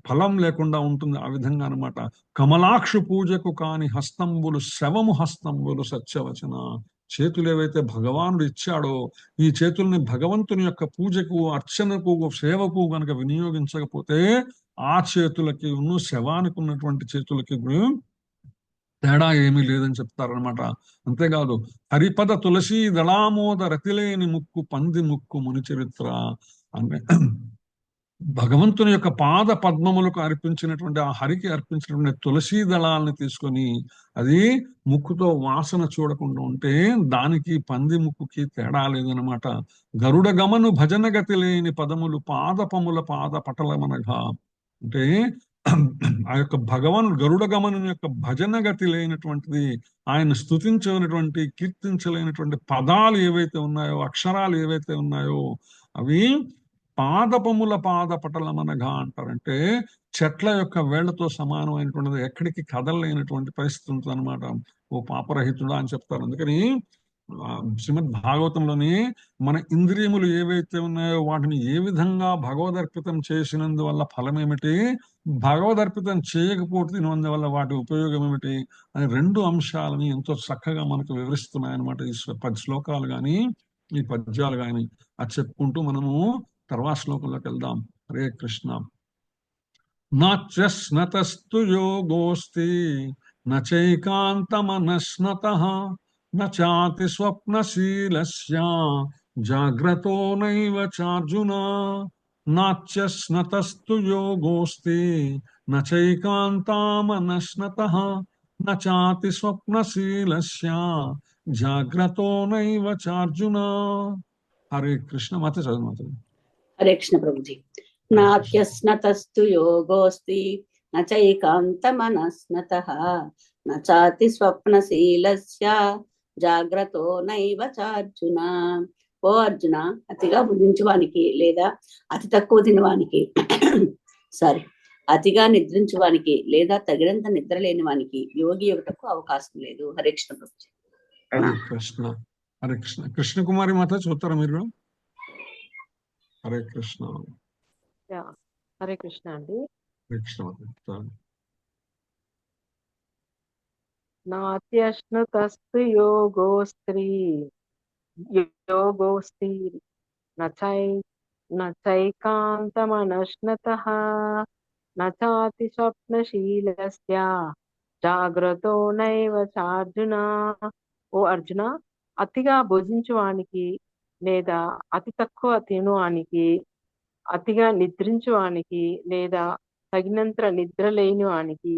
ఫలం లేకుండా ఉంటుంది. ఆ విధంగా అనమాట. కమలాక్షు పూజకు కాని హస్తంబులు శవము హస్తంబులు సత్యవచన. చేతులు ఏవైతే భగవానుడు ఇచ్చాడో ఈ చేతుల్ని భగవంతుని యొక్క పూజకు, అర్చనకు, సేవకు గనక వినియోగించకపోతే ఆ చేతులకి శవానికి ఉన్నటువంటి చేతులకి తేడా ఏమీ లేదని చెప్తారనమాట. అంతేకాదు హరిపద తులసి దళామోద రతిలేని ముక్కు పంది ముక్కు ముని చరిత్ర. అంటే భగవంతుని యొక్క పాద పద్మములకు అర్పించినటువంటి, ఆ హరికి అర్పించినటువంటి తులసీ దళాలని తీసుకొని అది ముక్కుతో వాసన చూడకుండా ఉంటే దానికి పంది ముక్కుకి తేడా లేదనమాట. గరుడ గమను భజన గతి లేని పదములు పాదపముల పాద పటలమనగా. అంటే ఆ యొక్క గరుడ గమను యొక్క భజన గతి లేనటువంటిది, ఆయన స్తుతించలేనటువంటి, కీర్తించలేనటువంటి పదాలు ఏవైతే ఉన్నాయో, అక్షరాలు ఏవైతే ఉన్నాయో అవి పాదపముల పాద పటలమనగా అంటారంటే చెట్ల యొక్క వేళ్లతో సమానమైనటువంటిది, ఎక్కడికి కదలలేనటువంటి పరిస్థితి ఉంటుంది అనమాట. ఓ పాపరహితుడా అని చెప్తారు. అందుకని శ్రీమద్ భాగవతంలోని మన ఇంద్రియములు ఏవైతే ఉన్నాయో వాటిని ఏ విధంగా భగవదర్పితం చేసినందువల్ల ఫలం ఏమిటి, భగవదర్పితం చేయకపోతున్నందువల్ల వాటి ఉపయోగం ఏమిటి అని 2 అంశాలని ఎంతో చక్కగా మనకు వివరిస్తున్నాయన్నమాట ఈ 10 శ్లోకాలు కానీ ఈ పద్యాలు కానీ. అది చెప్పుకుంటూ మనము తర్వాత శ్లోకంలోకి వెళ్దాం. హరే కృష్ణ. నాచ్యస్నతస్తు యోగోస్తి నచైకాంతమనస్నతః నాతి స్వప్నశీలస్య జాగ్రతో నైవ చార్జున. నాచ్యస్నతస్తు యోగోస్తి నచైకాంతమనస్నతః నాతి స్వప్నశీలస్య జాగ్రతో నైవ చార్జున. హరే కృష్ణ. మాత చదువు మాత. హరే కృష్ణ ప్రభుజీ. నాత్యస్నతస్తు యోగోస్తి నచైకాంతమనస్నతః నాతి స్వప్నశీలస్య జాగ్రతో నైవ చార్జున. ఓ అర్జున, అతిగా భుజించువానికి లేదా అతి తక్కువ తినవానికి అతిగా నిద్రించువానికి లేదా తగినంత నిద్ర లేని వానికి యోగి యువతకు అవకాశం లేదు. హరే కృష్ణ ప్రభుజీ. హరే కృష్ణ. హరే కృష్ణ. కృష్ణ కుమారి మాత చూస్తారా మీరు? హరే కృష్ణ. హరే కృష్ణ అండి. హరే కృష్ణ. నాత్యశ్నుతస్తు యోగోస్తి నచైకాంతమనస్నతః న చైకాంతమనశ్నతః న చాతి స్వప్నశీలస్య జాగ్రత్తో నైవ చార్జున. ఓ అర్జున, అతిగా భుజించువానికి లేదా అతి తక్కువ తినువానికి, అతిగా నిద్రించువానికి లేదా తగినంత నిద్ర లేని వానికి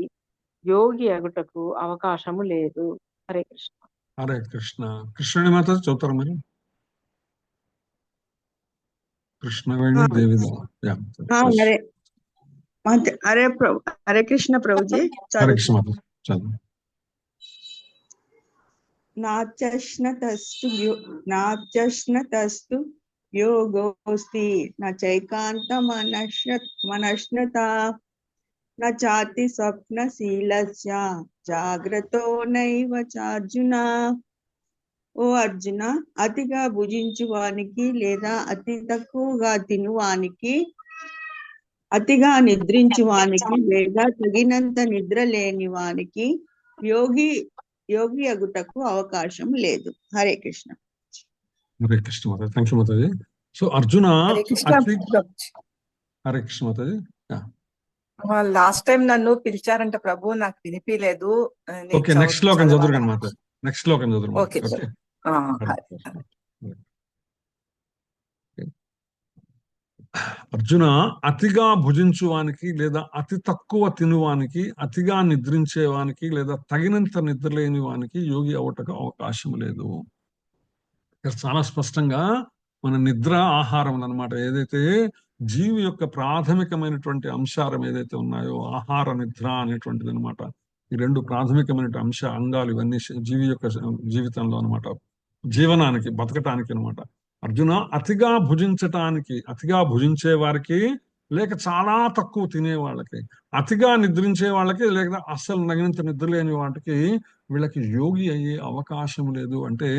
యోగి అగుటకు అవకాశము లేదు. హరే కృష్ణ. హరే కృష్ణ. కృష్ణుని మాత చదువుతారు మీరు? కృష్ణవేణి దేవిదా. హరే హరే ప్రభు, హరే కృష్ణ ప్రభుజీ. హరే కృష్ణ మాత చదువు. నాత్యశ్నతస్తు యోగోస్తి నైకాంతమనశ్నత న చాతి స్వప్నశీలస్య జాగ్రత్తో నైవ చార్జున. ఓ అర్జున, అతిగా భుజించువానికి లేదా అతి తక్కువగా తినువానికి, అతిగా నిద్రించువానికి లేదా తగినంత నిద్ర లేని వానికి యోగి అగుటకు అవకాశం లేదు. హరే కృష్ణ. హరే కృష్ణ మాత. Thank you Mataji. So Arjuna Hare Krishna Prabhuji. Hare Krishna Mataji. Last time నన్ను పిలిచారంట ప్రభు, నాకు వినిపించలేదు. ఓకే, నెక్స్ట్ శ్లోకం చదువురు కానీ మాత. నెక్స్ట్ శ్లోకం చదువురు. ఓకే. అర్జున, అతిగా భుజించువానికి లేదా అతి తక్కువ తినువానికి, అతిగా నిద్రించేవానికి లేదా తగినంత నిద్ర లేని వానికి యోగి అవటకు అవకాశం లేదు. ఇక్కడ చాలా స్పష్టంగా మన నిద్ర, ఆహారం అన్నమాట, ఏదైతే జీవి యొక్క ప్రాథమికమైనటువంటి అంశాలు ఏదైతే ఉన్నాయో, ఆహార నిద్ర అనేటువంటిది అనమాట. ఈ రెండు ప్రాథమికమైన అంగాలు ఇవన్నీ జీవి యొక్క జీవితంలో అనమాట, జీవనానికి, బతకటానికి అనమాట. అర్జున, అతిగా భుజించటానికి, అతిగా భుజించే వారికి లేక చాలా తక్కువ తినే వాళ్ళకి, అతిగా నిద్రించే వాళ్ళకి లేక అస్సలు తగినంత నిద్ర లేని వాటికి వీళ్ళకి యోగి అయ్యే అవకాశం లేదు. అంటే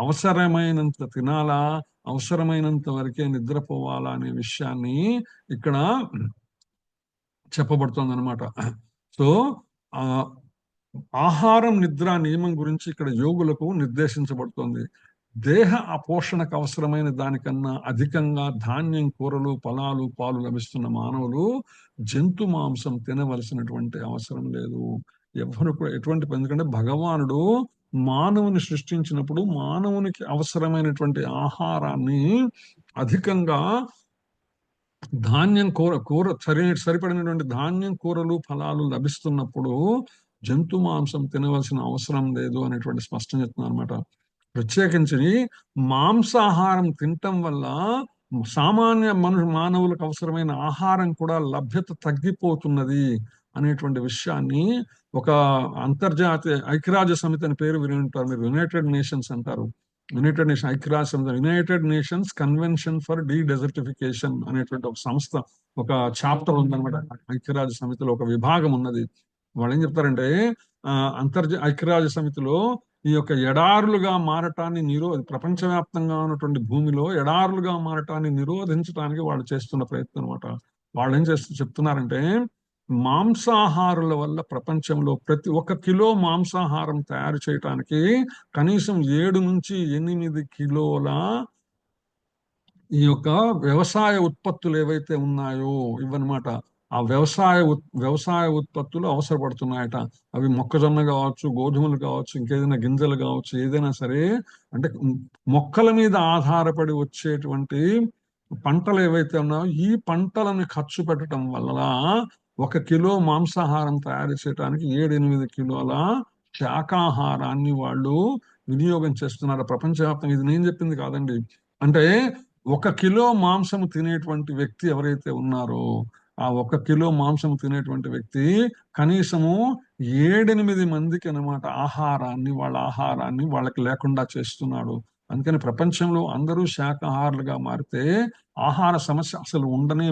అవసరమైనంత తినాలా, అవసరమైనంత వరకే నిద్రపోవాలా అనే విషయాన్ని ఇక్కడ చెప్పబడుతుంది అనమాట. సో ఆహారం నిద్ర నియమం గురించి ఇక్కడ యోగులకు నిర్దేశించబడుతుంది. దేహ పోషణకు అవసరమైన దానికన్నా అధికంగా ధాన్యం, కూరలు, ఫలాలు, పాలు లభిస్తున్న మానవులు జంతు మాంసం తినవలసినటువంటి అవసరం లేదు. ఎవరు కూడా ఎటువంటి, ఎందుకంటే భగవానుడు మానవుని సృష్టించినప్పుడు మానవునికి అవసరమైనటువంటి ఆహారాన్ని అధికంగా ధాన్యం, కూర సరిపడినటువంటి ధాన్యం, కూరలు, ఫలాలు లభిస్తున్నప్పుడు జంతు మాంసం తినవలసిన అవసరం లేదు అనేటువంటి స్పష్టం చెప్తున్నారు అనమాట. ప్రత్యేకించి మాంసాహారం తినటం వల్ల సామాన్య మానవులకు అవసరమైన ఆహారం కూడా లభ్యత తగ్గిపోతున్నది అనేటువంటి విషయాన్ని ఒక అంతర్జాతీయ ఐక్యరాజ్య సమితి అని పేరు విని ఉంటారు మీరు, యునైటెడ్ నేషన్స్ అంటారు. యునైటెడ్ నేషన్ ఐక్యరాజ్య సమితి, యునైటెడ్ నేషన్స్ కన్వెన్షన్ ఫర్ డీడెజర్టిఫికేషన్ అనేటువంటి ఒక సంస్థ, ఒక చాప్టర్ ఉందన్నమాట ఐక్యరాజ్య సమితిలో, ఒక విభాగం ఉన్నది. వాళ్ళు ఏం చెప్తారంటే ఐక్యరాజ్య సమితిలో ఈ యొక్క ఎడారులుగా మారటాన్ని ప్రపంచవ్యాప్తంగా ఉన్నటువంటి భూమిలో ఎడారులుగా మారటాన్ని నిరోధించడానికి వాళ్ళు చేస్తున్న ప్రయత్నం అనమాట. వాళ్ళు ఏం చెప్తున్నారంటే మాంసాహారుల వల్ల ప్రపంచంలో ప్రతి 1 కిలో మాంసాహారం తయారు చేయటానికి కనీసం 7 నుంచి 8 కిలోల ఈ యొక్క వ్యవసాయ ఉత్పత్తులు ఏవైతే ఉన్నాయో ఇవన్నమాట, ఆ వ్యవసాయ ఉత్పత్తులు అవసరపడుతున్నాయట. అవి మొక్కజొన్న కావచ్చు, గోధుమలు కావచ్చు, ఇంకేదైనా గింజలు కావచ్చు, ఏదైనా సరే, అంటే మొక్కల మీద ఆధారపడి వచ్చేటువంటి పంటలు ఏవైతే ఉన్నాయో ఈ పంటలను ఖర్చు పెట్టడం వల్ల 1 కిలో మాంసాహారం తయారు చేయడానికి 7-8 కిలోల శాకాహారాన్ని వాళ్ళు వినియోగం చేస్తున్నారు ప్రపంచవ్యాప్తంగా. ఇది నేను చెప్పింది కాదండి. అంటే 1 కిలో మాంసం తినేటువంటి వ్యక్తి ఎవరైతే ఉన్నారో ఆ 1 కిలో మాంసం తినేటువంటి వ్యక్తి కనీసము 7-8 మందికి అనమాట వాళ్ళ ఆహారాన్ని వాళ్ళకి లేకుండా చేస్తున్నాడు. అందుకని ప్రపంచంలో అందరూ శాకాహారులుగా మారితే ఆహార సమస్య అసలు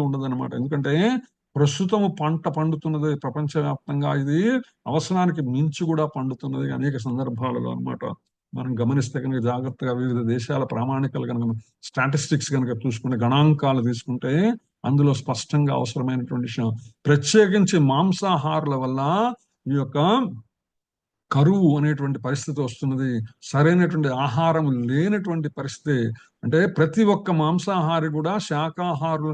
ఉండదన్నమాట. ఎందుకంటే ప్రస్తుతం పంట పండుతున్నది ప్రపంచవ్యాప్తంగా, ఇది అవసరానికి మించి కూడా పండుతున్నది అనేక సందర్భాలలో అనమాట. మనం గమనిస్తే కనుక జాగ్రత్తగా వివిధ దేశాల ప్రామాణికాలు కనుక స్టాటిస్టిక్స్ కనుక చూసుకుంటే, గణాంకాలు తీసుకుంటే అందులో స్పష్టంగా అవసరమైనటువంటి విషయం, ప్రత్యేకించి మాంసాహారుల వల్ల ఈ యొక్క కరువు అనేటువంటి పరిస్థితి వస్తున్నది, సరైనటువంటి ఆహారం లేనటువంటి పరిస్థితి. అంటే ప్రతి ఒక్క మాంసాహారి కూడా శాకాహారులు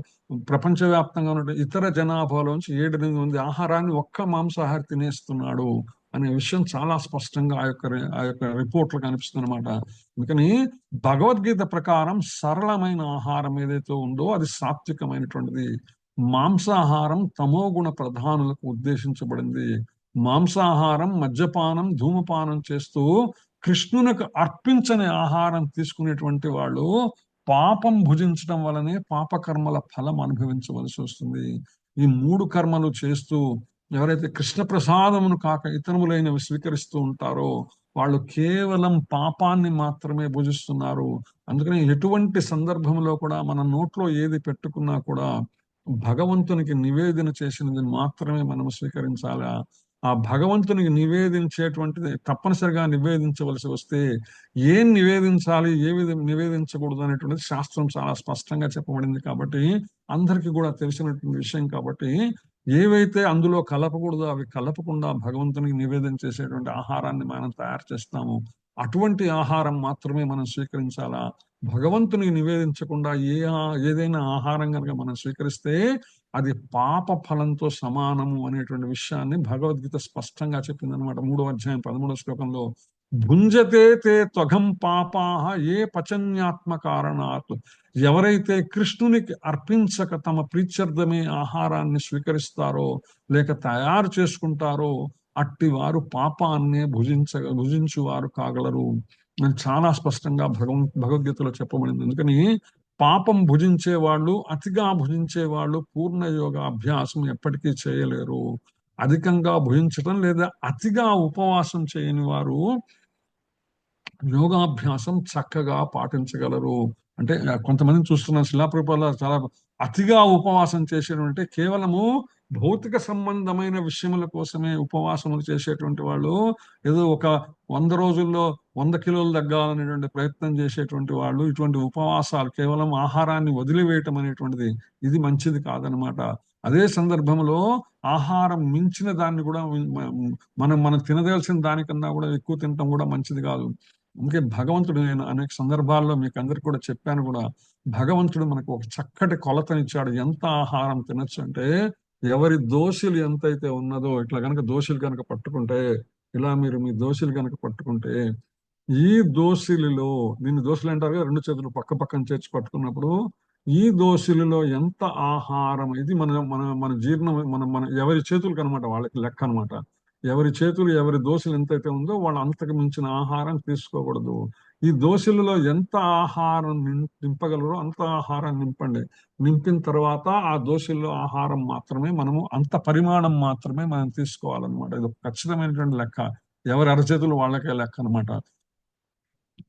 ప్రపంచవ్యాప్తంగా ఉన్న ఇతర జనాభాలోంచి 7-8 మంది ఆహారాన్ని ఒక్క మాంసాహారి తినేస్తున్నాడు అనే విషయం చాలా స్పష్టంగా ఆ యొక్క రిపోర్ట్లో కనిపిస్తుంది అనమాట. అందుకని భగవద్గీత ప్రకారం సరళమైన ఆహారం ఏదైతే ఉందో అది సాత్వికమైనటువంటిది. మాంసాహారం తమోగుణ ప్రధానులకు ఉద్దేశించబడింది. మాంసాహారం, మద్యపానం, ధూమపానం చేస్తూ కృష్ణునికి అర్పించని ఆహారం తీసుకునేటువంటి వాళ్ళు పాపం భుజించడం వలనే పాపకర్మల ఫలం అనుభవించవలసి వస్తుంది. ఈ 3 కర్మలు చేస్తూ ఎవరైతే కృష్ణ ప్రసాదమును కాక ఇతరములైనవి స్వీకరిస్తూ ఉంటారో వాళ్ళు కేవలం పాపాన్ని మాత్రమే భుజిస్తున్నారు. అందుకని ఎటువంటి సందర్భంలో కూడా మన నోట్లో ఏది పెట్టుకున్నా కూడా భగవంతునికి నివేదన చేసినది మాత్రమే మనం స్వీకరించాలా. ఆ భగవంతునికి నివేదించేటువంటిది తప్పనిసరిగా నివేదించవలసి వస్తే ఏం నివేదించాలి, ఏ విధంగా నివేదించకూడదు అనేటువంటిది శాస్త్రం చాలా స్పష్టంగా చెప్పబడింది. కాబట్టి అందరికీ కూడా తెలిసినటువంటి విషయం. కాబట్టి ఏవైతే అందులో కలపకూడదో అవి కలపకుండా భగవంతునికి నివేదన చేసేటువంటి ఆహారాన్ని మనం తయారు చేస్తాము. అటువంటి ఆహారం మాత్రమే మనం స్వీకరించాలా. భగవంతునికి నివేదించకుండా ఏదైనా ఆహారం కనుక మనం స్వీకరిస్తే అది పాప ఫలంతో సమానము అనేటువంటి విషయాన్ని భగవద్గీత స్పష్టంగా చెప్పింది అనమాట. 3వ అధ్యాయం 13వ శ్లోకంలో భుంజతే తే త్వగం పాపాహ ఏ పచన్యాత్మ కారణాత్. ఎవరైతే కృష్ణునికి అర్పించక తమ ప్రీత్యర్థమే ఆహారాన్ని స్వీకరిస్తారో లేక తయారు చేసుకుంటారో అట్టి వారు పాపాన్నే భుజించువారు కాగలరు అని చాలా స్పష్టంగా భగవద్గీతలో చెప్పబడింది. అందుకని పాపం భుజించే వాళ్ళు, అతిగా భుజించే వాళ్ళు పూర్ణ యోగ అభ్యాసం ఎప్పటికీ చేయలేరు. అధికంగా భుజించడం లేదా అతిగా ఉపవాసం చేయని వారు యోగాభ్యాసం చక్కగా పాటించగలరు. అంటే కొంతమందిని చూస్తున్న శిలాప్రభుపాద చాలా అతిగా ఉపవాసం చేసేటువంటి కేవలము భౌతిక సంబంధమైన విషయముల కోసమే ఉపవాసములు చేసేటువంటి వాళ్ళు, ఏదో ఒక 100 రోజుల్లో 100 కిలోలు తగ్గాలనేటువంటి ప్రయత్నం చేసేటువంటి వాళ్ళు, ఇటువంటి ఉపవాసాలు కేవలం ఆహారాన్ని వదిలివేయటం అనేటువంటిది ఇది మంచిది కాదనమాట. అదే సందర్భంలో ఆహారం మించిన దాన్ని కూడా మనం తినదలసిన దానికన్నా కూడా ఎక్కువ తినటం కూడా మంచిది కాదు. అందుకే భగవంతుడు, నేను అనేక సందర్భాల్లో మీకు అందరికి కూడా చెప్పాను కూడా, భగవంతుడు మనకు ఒక చక్కటి కొలతనిచ్చాడు. ఎంత ఆహారం తినొచ్చు అంటే ఎవరి దోషులు ఎంతైతే ఉన్నదో, ఇట్లా కనుక దోషులు కనుక పట్టుకుంటే, ఇలా మీరు మీ దోషులు కనుక పట్టుకుంటే ఈ దోషులలో, దీన్ని దోషులు అంటారు కదా, 2 చేతులు పక్క పక్కన చేర్చి పట్టుకున్నప్పుడు ఈ దోషులలో ఎంత ఆహారం, ఇది మన మన మన జీర్ణం, మన ఎవరి చేతులకు అనమాట, వాళ్ళకి లెక్క అనమాట. ఎవరి చేతులు ఎవరి దోషులు ఎంతైతే ఉందో వాళ్ళు అంతకు మించిన ఆహారం తీసుకోకూడదు. ఈ దోషులలో ఎంత ఆహారం నింపగలరో అంత ఆహారం నింపండి. నింపిన తర్వాత ఆ దోషుల్లో ఆహారం మాత్రమే మనము, అంత పరిమాణం మాత్రమే మనం తీసుకోవాలన్నమాట. ఇది ఖచ్చితమైనటువంటి లెక్క. ఎవరి అరచేతులు వాళ్ళకే లెక్క అనమాట.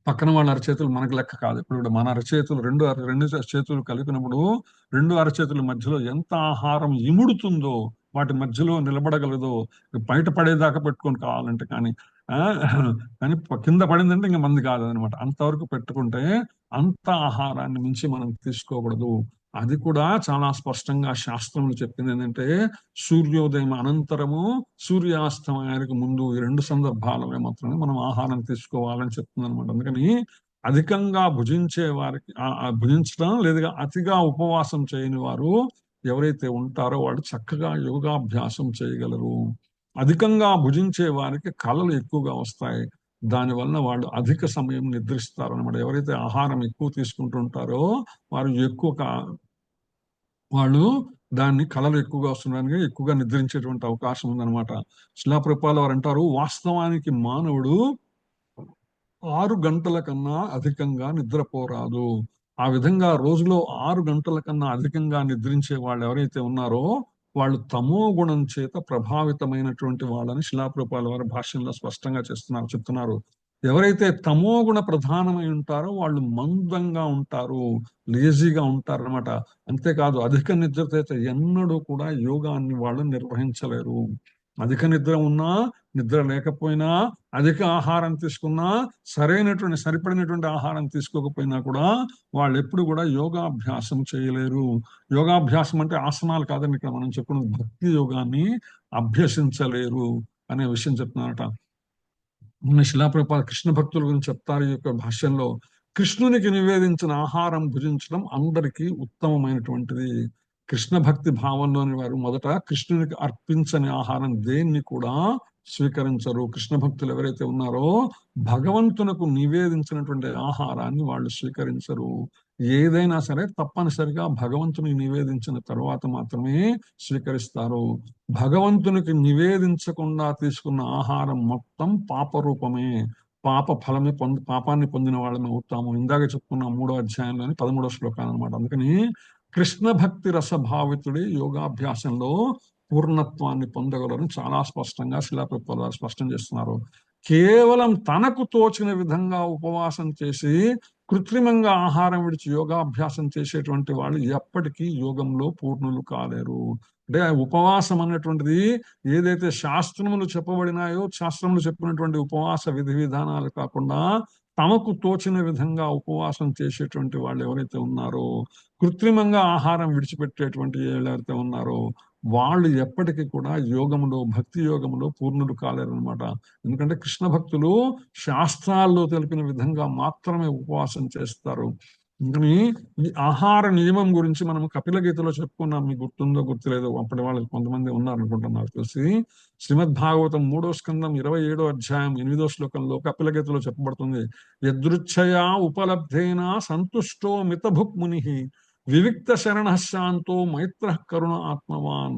పక్కన వాళ్ళ అరచేతులు మనకు లెక్క కాదు. ఇప్పుడు మన అరచేతులు రెండు చేతులు కలిపినప్పుడు 2 అరచేతుల మధ్యలో ఎంత ఆహారం ఇముడుతుందో, వాటి మధ్యలో నిలబడగలదో, బయట పడేదాకా పెట్టుకొని కావాలంటే కానీ కానీ కింద పడిందంటే ఇంకా మంది కాదనమాట. అంతవరకు పెట్టుకుంటే అంత ఆహారాన్ని మించి మనం తీసుకోకూడదు. అది కూడా చాలా స్పష్టంగా శాస్త్రములు చెప్పింది ఏంటంటే సూర్యోదయం అనంతరము, సూర్యాస్తమయానికి ముందు, ఈ 2 సందర్భాలలో మాత్రమే మనం ఆహారం తీసుకోవాలని చెప్తుంది అనమాట. అందుకని అధికంగా భుజించే వారికి భుజించడం లేదా అతిగా ఉపవాసం చేయని వారు ఎవరైతే ఉంటారో వాళ్ళు చక్కగా యోగాభ్యాసం చేయగలరు. అధికంగా భుజించే వారికి కళలు ఎక్కువగా వస్తాయి. దానివల్ల వాళ్ళు అధిక సమయం నిద్రిస్తారు అనమాట. ఎవరైతే ఆహారం ఎక్కువ తీసుకుంటుంటారో వాళ్ళు దాన్ని కళలు ఎక్కువగా వస్తున్నానికి ఎక్కువగా నిద్రించేటువంటి అవకాశం ఉందన్నమాట. శిలాప్రభుపాద వారు అంటారు, వాస్తవానికి మానవుడు 6 గంటల కన్నా అధికంగా నిద్రపోరాదు. ఆ విధంగా రోజులో 6 గంటల కన్నా అధికంగా నిద్రించే వాళ్ళు ఎవరైతే ఉన్నారో వాళ్ళు తమో గుణం చేత ప్రభావితమైనటువంటి వాళ్ళని శిలాప్రభుపాద వారి భాష్యంలో స్పష్టంగా చెప్తున్నారు. ఎవరైతే తమో గుణ ప్రధానమై ఉంటారో వాళ్ళు మందంగా ఉంటారు, లేజీగా ఉంటారు అనమాట. అంతేకాదు అధిక నిద్రతో ఎన్నడూ కూడా యోగాన్ని వాళ్ళు నిర్వహించలేరు. అధిక నిద్ర ఉన్నా, నిద్ర లేకపోయినా, అధిక ఆహారం తీసుకున్నా, సరిపడినటువంటి ఆహారం తీసుకోకపోయినా కూడా వాళ్ళు ఎప్పుడు కూడా యోగాభ్యాసం చేయలేరు. యోగాభ్యాసం అంటే ఆసనాలు కాదని ఇక్కడ మనం చెప్పుకున్న భక్తి యోగాన్ని అభ్యసించలేరు అనే విషయం చెప్తున్నారట. మన శిలాప్రభుపాద కృష్ణ భక్తుల గురించి చెప్తారు ఈ యొక్క భాష్యంలో. కృష్ణునికి నివేదించిన ఆహారం భుజించడం అందరికీ ఉత్తమమైనటువంటిది. కృష్ణ భక్తి భావంలోని వారు మొదట కృష్ణునికి అర్పించని ఆహారం దేన్ని కూడా స్వీకరించరు. కృష్ణ భక్తులు ఎవరైతే ఉన్నారో భగవంతునకు నివేదించినటువంటి ఆహారాన్ని వాళ్ళు స్వీకరించరు. ఏదైనా సరే తప్పనిసరిగా భగవంతునికి నివేదించిన తర్వాత మాత్రమే స్వీకరిస్తారు. భగవంతునికి నివేదించకుండా తీసుకున్న ఆహారం మొత్తం పాపరూపమే, పాపాన్ని పొందిన వాళ్ళని అవుతాము. ఇందాక చెప్పుకున్న 3వ అధ్యాయంలోని 13వ శ్లోకాన్ని అనమాట. అందుకని కృష్ణ భక్తి రసభావితుడి యోగాభ్యాసంలో పూర్ణత్వాన్ని పొందగలరని చాలా స్పష్టంగా శిలాప్రభుపాద స్పష్టం చేస్తున్నారు. కేవలం తనకు తోచిన విధంగా ఉపవాసం చేసి కృత్రిమంగా ఆహారం విడిచి యోగాభ్యాసం చేసేటువంటి వాళ్ళు ఎప్పటికీ యోగంలో పూర్ణులు కాలేరు. అంటే ఉపవాసం అన్నటువంటిది ఏదైతే శాస్త్రములు చెప్పబడినాయో, శాస్త్రములు చెప్పినటువంటి ఉపవాస విధి విధానాలు కాకుండా తమకు తోచిన విధంగా ఉపవాసం చేసేటువంటి వాళ్ళు ఎవరైతే ఉన్నారో, కృత్రిమంగా ఆహారం విడిచిపెట్టేటువంటి ఎవరైతే ఉన్నారో వాళ్ళు ఎప్పటికీ కూడా యోగములో, భక్తి యోగములో పూర్ణులు కాలేరు అనమాట. ఎందుకంటే కృష్ణ భక్తులు శాస్త్రాల్లో తెలిపిన విధంగా మాత్రమే ఉపవాసం చేస్తారు. అందుకని ఈ ఆహార నియమం గురించి మనం కపిల గీతలో చెప్పుకున్నాం. మీకు గుర్తుందో గుర్తులేదో, అప్పటి వాళ్ళు కొంతమంది ఉన్నారనుకుంటున్నారు తెలిసి. శ్రీమద్ భాగవతం 3వ స్కందం 27వ అధ్యాయం 8వ శ్లోకంలో కపిల గీతలో చెప్పబడుతుంది. యదృచ్ఛయా ఉపలబ్ధేన సంతుష్టో మితభుక్ ముని వివిక్త శరణ శాంతో మైత్ర కరుణ ఆత్మవాన్.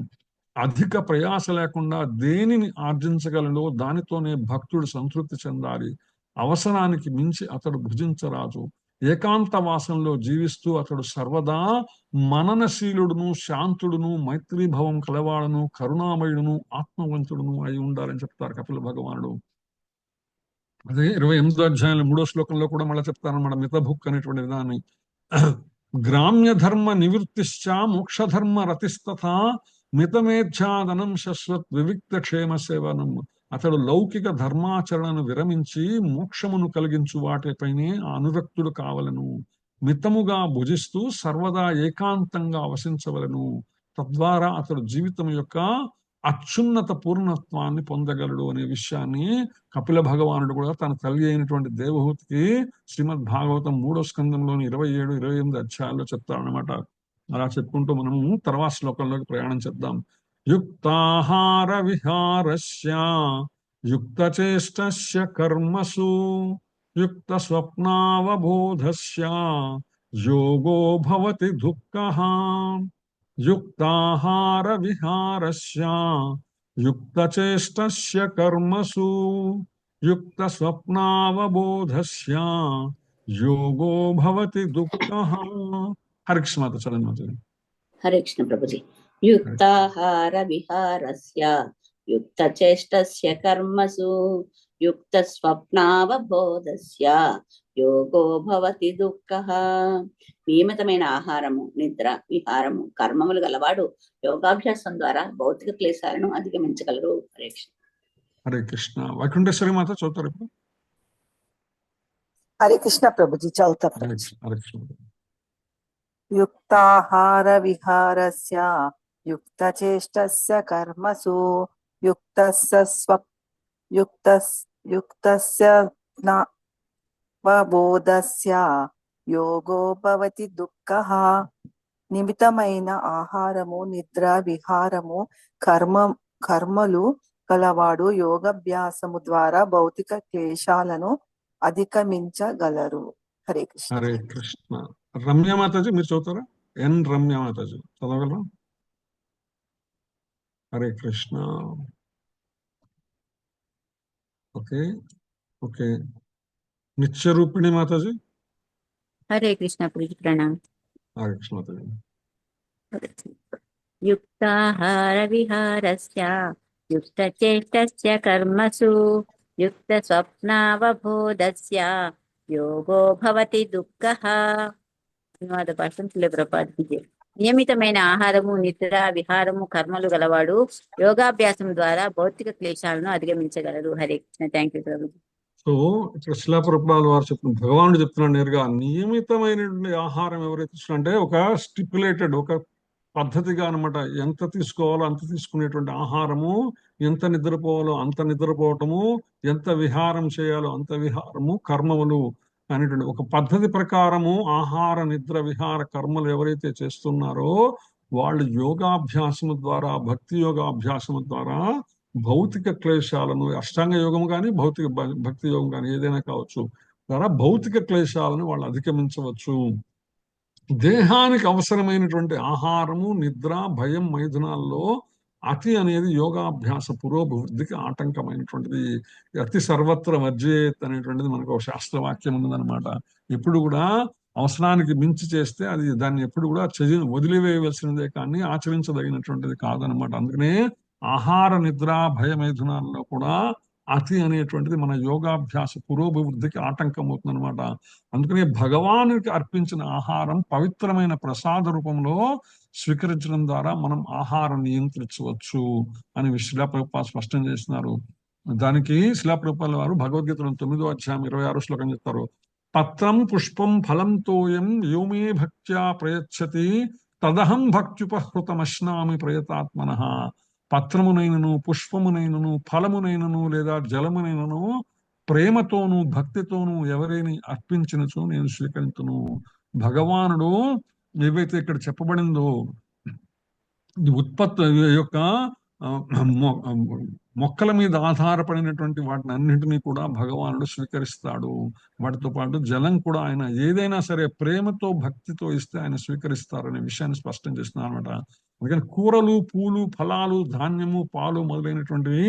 అధిక ప్రయాస లేకుండా దేనిని ఆర్జించగలడో దానితోనే భక్తుడు సంతృప్తి చెందాలి. అవసరానికి మించి అతడు భుజించరాజు. ఏకాంత వాసంలో జీవిస్తూ అతడు సర్వదా మననశీలుడును, శాంతుడును, మైత్రీభావం కలవాడును, కరుణామయుడును, ఆత్మవంతుడును అయి ఉండాలని చెప్తారు కపిల భగవానుడు. అదే 28వ అధ్యాయంలో 3వ శ్లోకంలో కూడా మళ్ళీ చెప్తారన్నమాట మితభుక్ అనేటువంటి విధాన్ని. గ్రామ్య ధర్మ నివృత్తిశ్చ మోక్షధర్మ రతిస్తథా మితమేధ్యాదనం శశ్వత్ వివిక్త క్షేమ సేవనం. అతడు లౌకిక ధర్మాచరణను విరమించి మోక్షమును కలిగించు వాటిపైనే అనురక్తుడు కావలను. మితముగా భుజిస్తూ సర్వదా ఏకాంతంగా వసించవలను. తద్వారా అతడు జీవితం యొక్క అత్యున్నత పూర్ణత్వాన్ని పొందగలడు అనే విషయాన్ని కపిల భగవానుడు కూడా తన తల్లి అయినటువంటి దేవహూతికి శ్రీమద్ భాగవతం 3వ స్కందంలోని 27, 28 అధ్యాయాల్లో చెప్తారనమాట. అలా చెప్పుకుంటూ మనము తర్వాత శ్లోకంలోకి ప్రయాణం చేద్దాం. యుక్తాహార విహారస్య యుక్తచేష్టస్య కర్మసు యుక్త స్వప్నావబోధస్య యోగో భవతి దుఃఖః. యుక్తాహార విహారస్య యుక్తచేష్టస్య కర్మసు యుక్త స్వప్నావబోధస్య యోగో భవతి దుఃఖః. హరికృష్ణ మాత చరణ్ మాత. హరే కృష్ణ ప్రభుజీ. యుక్తాహార విహారస్య యుక్త చేష్టస్య కర్మసు యుక్త స్వప్నావబోధస్య యోగో భవతి దుఃఖః. నియమితమైన ఆహారము, నిద్ర, విహారము, కర్మములు గలవాడు యోగాభ్యాసం ద్వారా భౌతిక క్లేశాలను అధిగమించగలరు. హరే కృష్ణ. హరే కృష్ణ. వైకుంఠేశ్వరి మాత చదువుతారు ఇప్పుడు. హరే కృష్ణ ప్రభుజీ చదువుతా. హరే కృష్ణ. హరే కృష్ణ. యుక్తాహార విహారస్య యుక్తచేష్టస్య కర్మసు యుక్తస్య స్వబోధస్య యోగో భవతి దుఃఖః. నిమితమైన ఆహారము, నిద్ర, విహారము, కర్మలు కలవాడు యోగాభ్యాసము ద్వారా భౌతిక క్లేశాలను అధిగమించగలరు. హరే కృష్ణ. హరే కృష్ణ. రమ్య మాతాజీ మీరు చదువుతారా? ఎన్ రమ్య మాతాజీ చదవగలరా? హరే కృష్ణ. Okay okay. నిత్యరూపిణి మాతాజీ. హరే కృష్ణ ప్రీతి ప్రణామ్. హరే కృష్ణ మాతాజీ. యుక్తాహార విహారస్య యుక్తచేష్టస్య కర్మసు యుక్త స్వప్నావబోధస్య యోగో భవతి దుఃఖః. ధన్యవాద పాఠం శిలప్రపాద్కి. నియమితమైన ఆహారము, నిద్ర, విహారము, కర్మలు గలవాడు యోగాభ్యాసం ద్వారా భౌతిక క్లేశాలను అధిగమించగలరు. Hare Krishna. Thank you Prabhuji. So ఇక్కడ శిలాప్రభుపాదుల వారు చెప్తున్న భగవానుడు చెప్తున్నాడు నేరుగా, నియమితమైనటువంటి ఆహారం ఎవరైతే అంటే ఒక స్టిపులేటెడ్, ఒక పద్ధతిగా అనమాట. ఎంత తీసుకోవాలో అంత తీసుకునేటువంటి ఆహారము, ఎంత నిద్రపోవాలో అంత నిద్రపోవటము, ఎంత విహారం చేయాలో అంత విహారము, కర్మములు అనేటువంటి ఒక పద్ధతి ప్రకారము ఆహార నిద్ర విహార కర్మలు ఎవరైతే చేస్తున్నారో వాళ్ళు యోగాభ్యాసము ద్వారా, భక్తి యోగాభ్యాసము ద్వారా భౌతిక క్లేశాలను, అష్టాంగ యోగం కానీ భక్తి యోగం కానీ ఏదైనా కావచ్చు, ద్వారా భౌతిక క్లేశాలను వాళ్ళు అధిగమించవచ్చు. దేహానికి అవసరమైనటువంటి ఆహారము, నిద్ర, భయం, మైథునాల్లో అతి అనేది యోగాభ్యాస పురోభివృద్ధికి ఆటంకమైనటువంటిది. అతి సర్వత్ర వర్జేత్ అనేటువంటిది మనకు ఒక శాస్త్రవాక్యం ఉందన్నమాట. ఎప్పుడు కూడా అవసరానికి మించి చేస్తే అది దాన్ని ఎప్పుడు కూడా వదిలివేయవలసినదే కానీ ఆచరించదగినటువంటిది కాదనమాట. అందుకనే ఆహార నిద్ర భయ మైథునాల్లో కూడా అతి అనేటువంటిది మన యోగాభ్యాస పురోభివృద్ధికి ఆటంకం అవుతుంది అనమాట. అందుకని భగవానుడికి అర్పించిన ఆహారం పవిత్రమైన ప్రసాద రూపంలో స్వీకరించడం ద్వారా మనం ఆహారం నియంత్రించవచ్చు అని శిలా ప్రభుపాద స్పష్టం చేస్తున్నారు. దానికి శిలా ప్రభుపాద వారు భగవద్గీతలో 9వ అధ్యాయం 26వ శ్లోకం చెప్తారు. పత్రం పుష్పం ఫలం తోయం యోమే భక్త్యా ప్రయచ్చతి తదహం భక్త్యుపహృతమశ్నామి ప్రయతాత్మనః. పత్రమునైనను పుష్పమునైనను ఫలమునైనను లేదా జలమునైనను ప్రేమతోను భక్తితోను ఎవరైనా అర్పించినచో నేను స్వీకరించును. భగవానుడు ఏవైతే ఇక్కడ చెప్పబడిందో ఉత్పత్తి యొక్క మొక్కల మీద ఆధారపడినటువంటి వాటిని అన్నింటినీ కూడా భగవానుడు స్వీకరిస్తాడు. వాటితో పాటు జలం కూడా ఆయన ఏదైనా సరే ప్రేమతో భక్తితో ఇస్తే ఆయన స్వీకరిస్తారనే విషయాన్ని స్పష్టం చేస్తున్నారు అనమాట. అందుకని కూరలు, పూలు, ఫలాలు, ధాన్యము, పాలు మొదలైనటువంటివి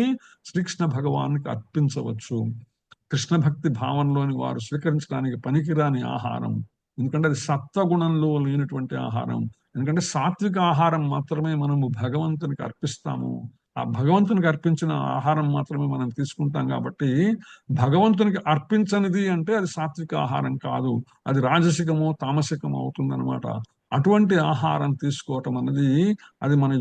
శ్రీకృష్ణ భగవానికి అర్పించవచ్చు. కృష్ణ భక్తి భావంలోని వారు స్వీకరించడానికి పనికిరాని ఆహారం, ఎందుకంటే అది సత్వగుణంలో లేనటువంటి ఆహారం. ఎందుకంటే సాత్విక ఆహారం మాత్రమే మనము భగవంతునికి అర్పిస్తాము. ఆ భగవంతునికి అర్పించిన ఆహారం మాత్రమే మనం తీసుకుంటాం. కాబట్టి భగవంతునికి అర్పించనిది అంటే అది సాత్విక ఆహారం కాదు, అది రాజసికమో తామసికమో అవుతుందన్నమాట. అటువంటి ఆహారం తీసుకోవటం అనేది అది మన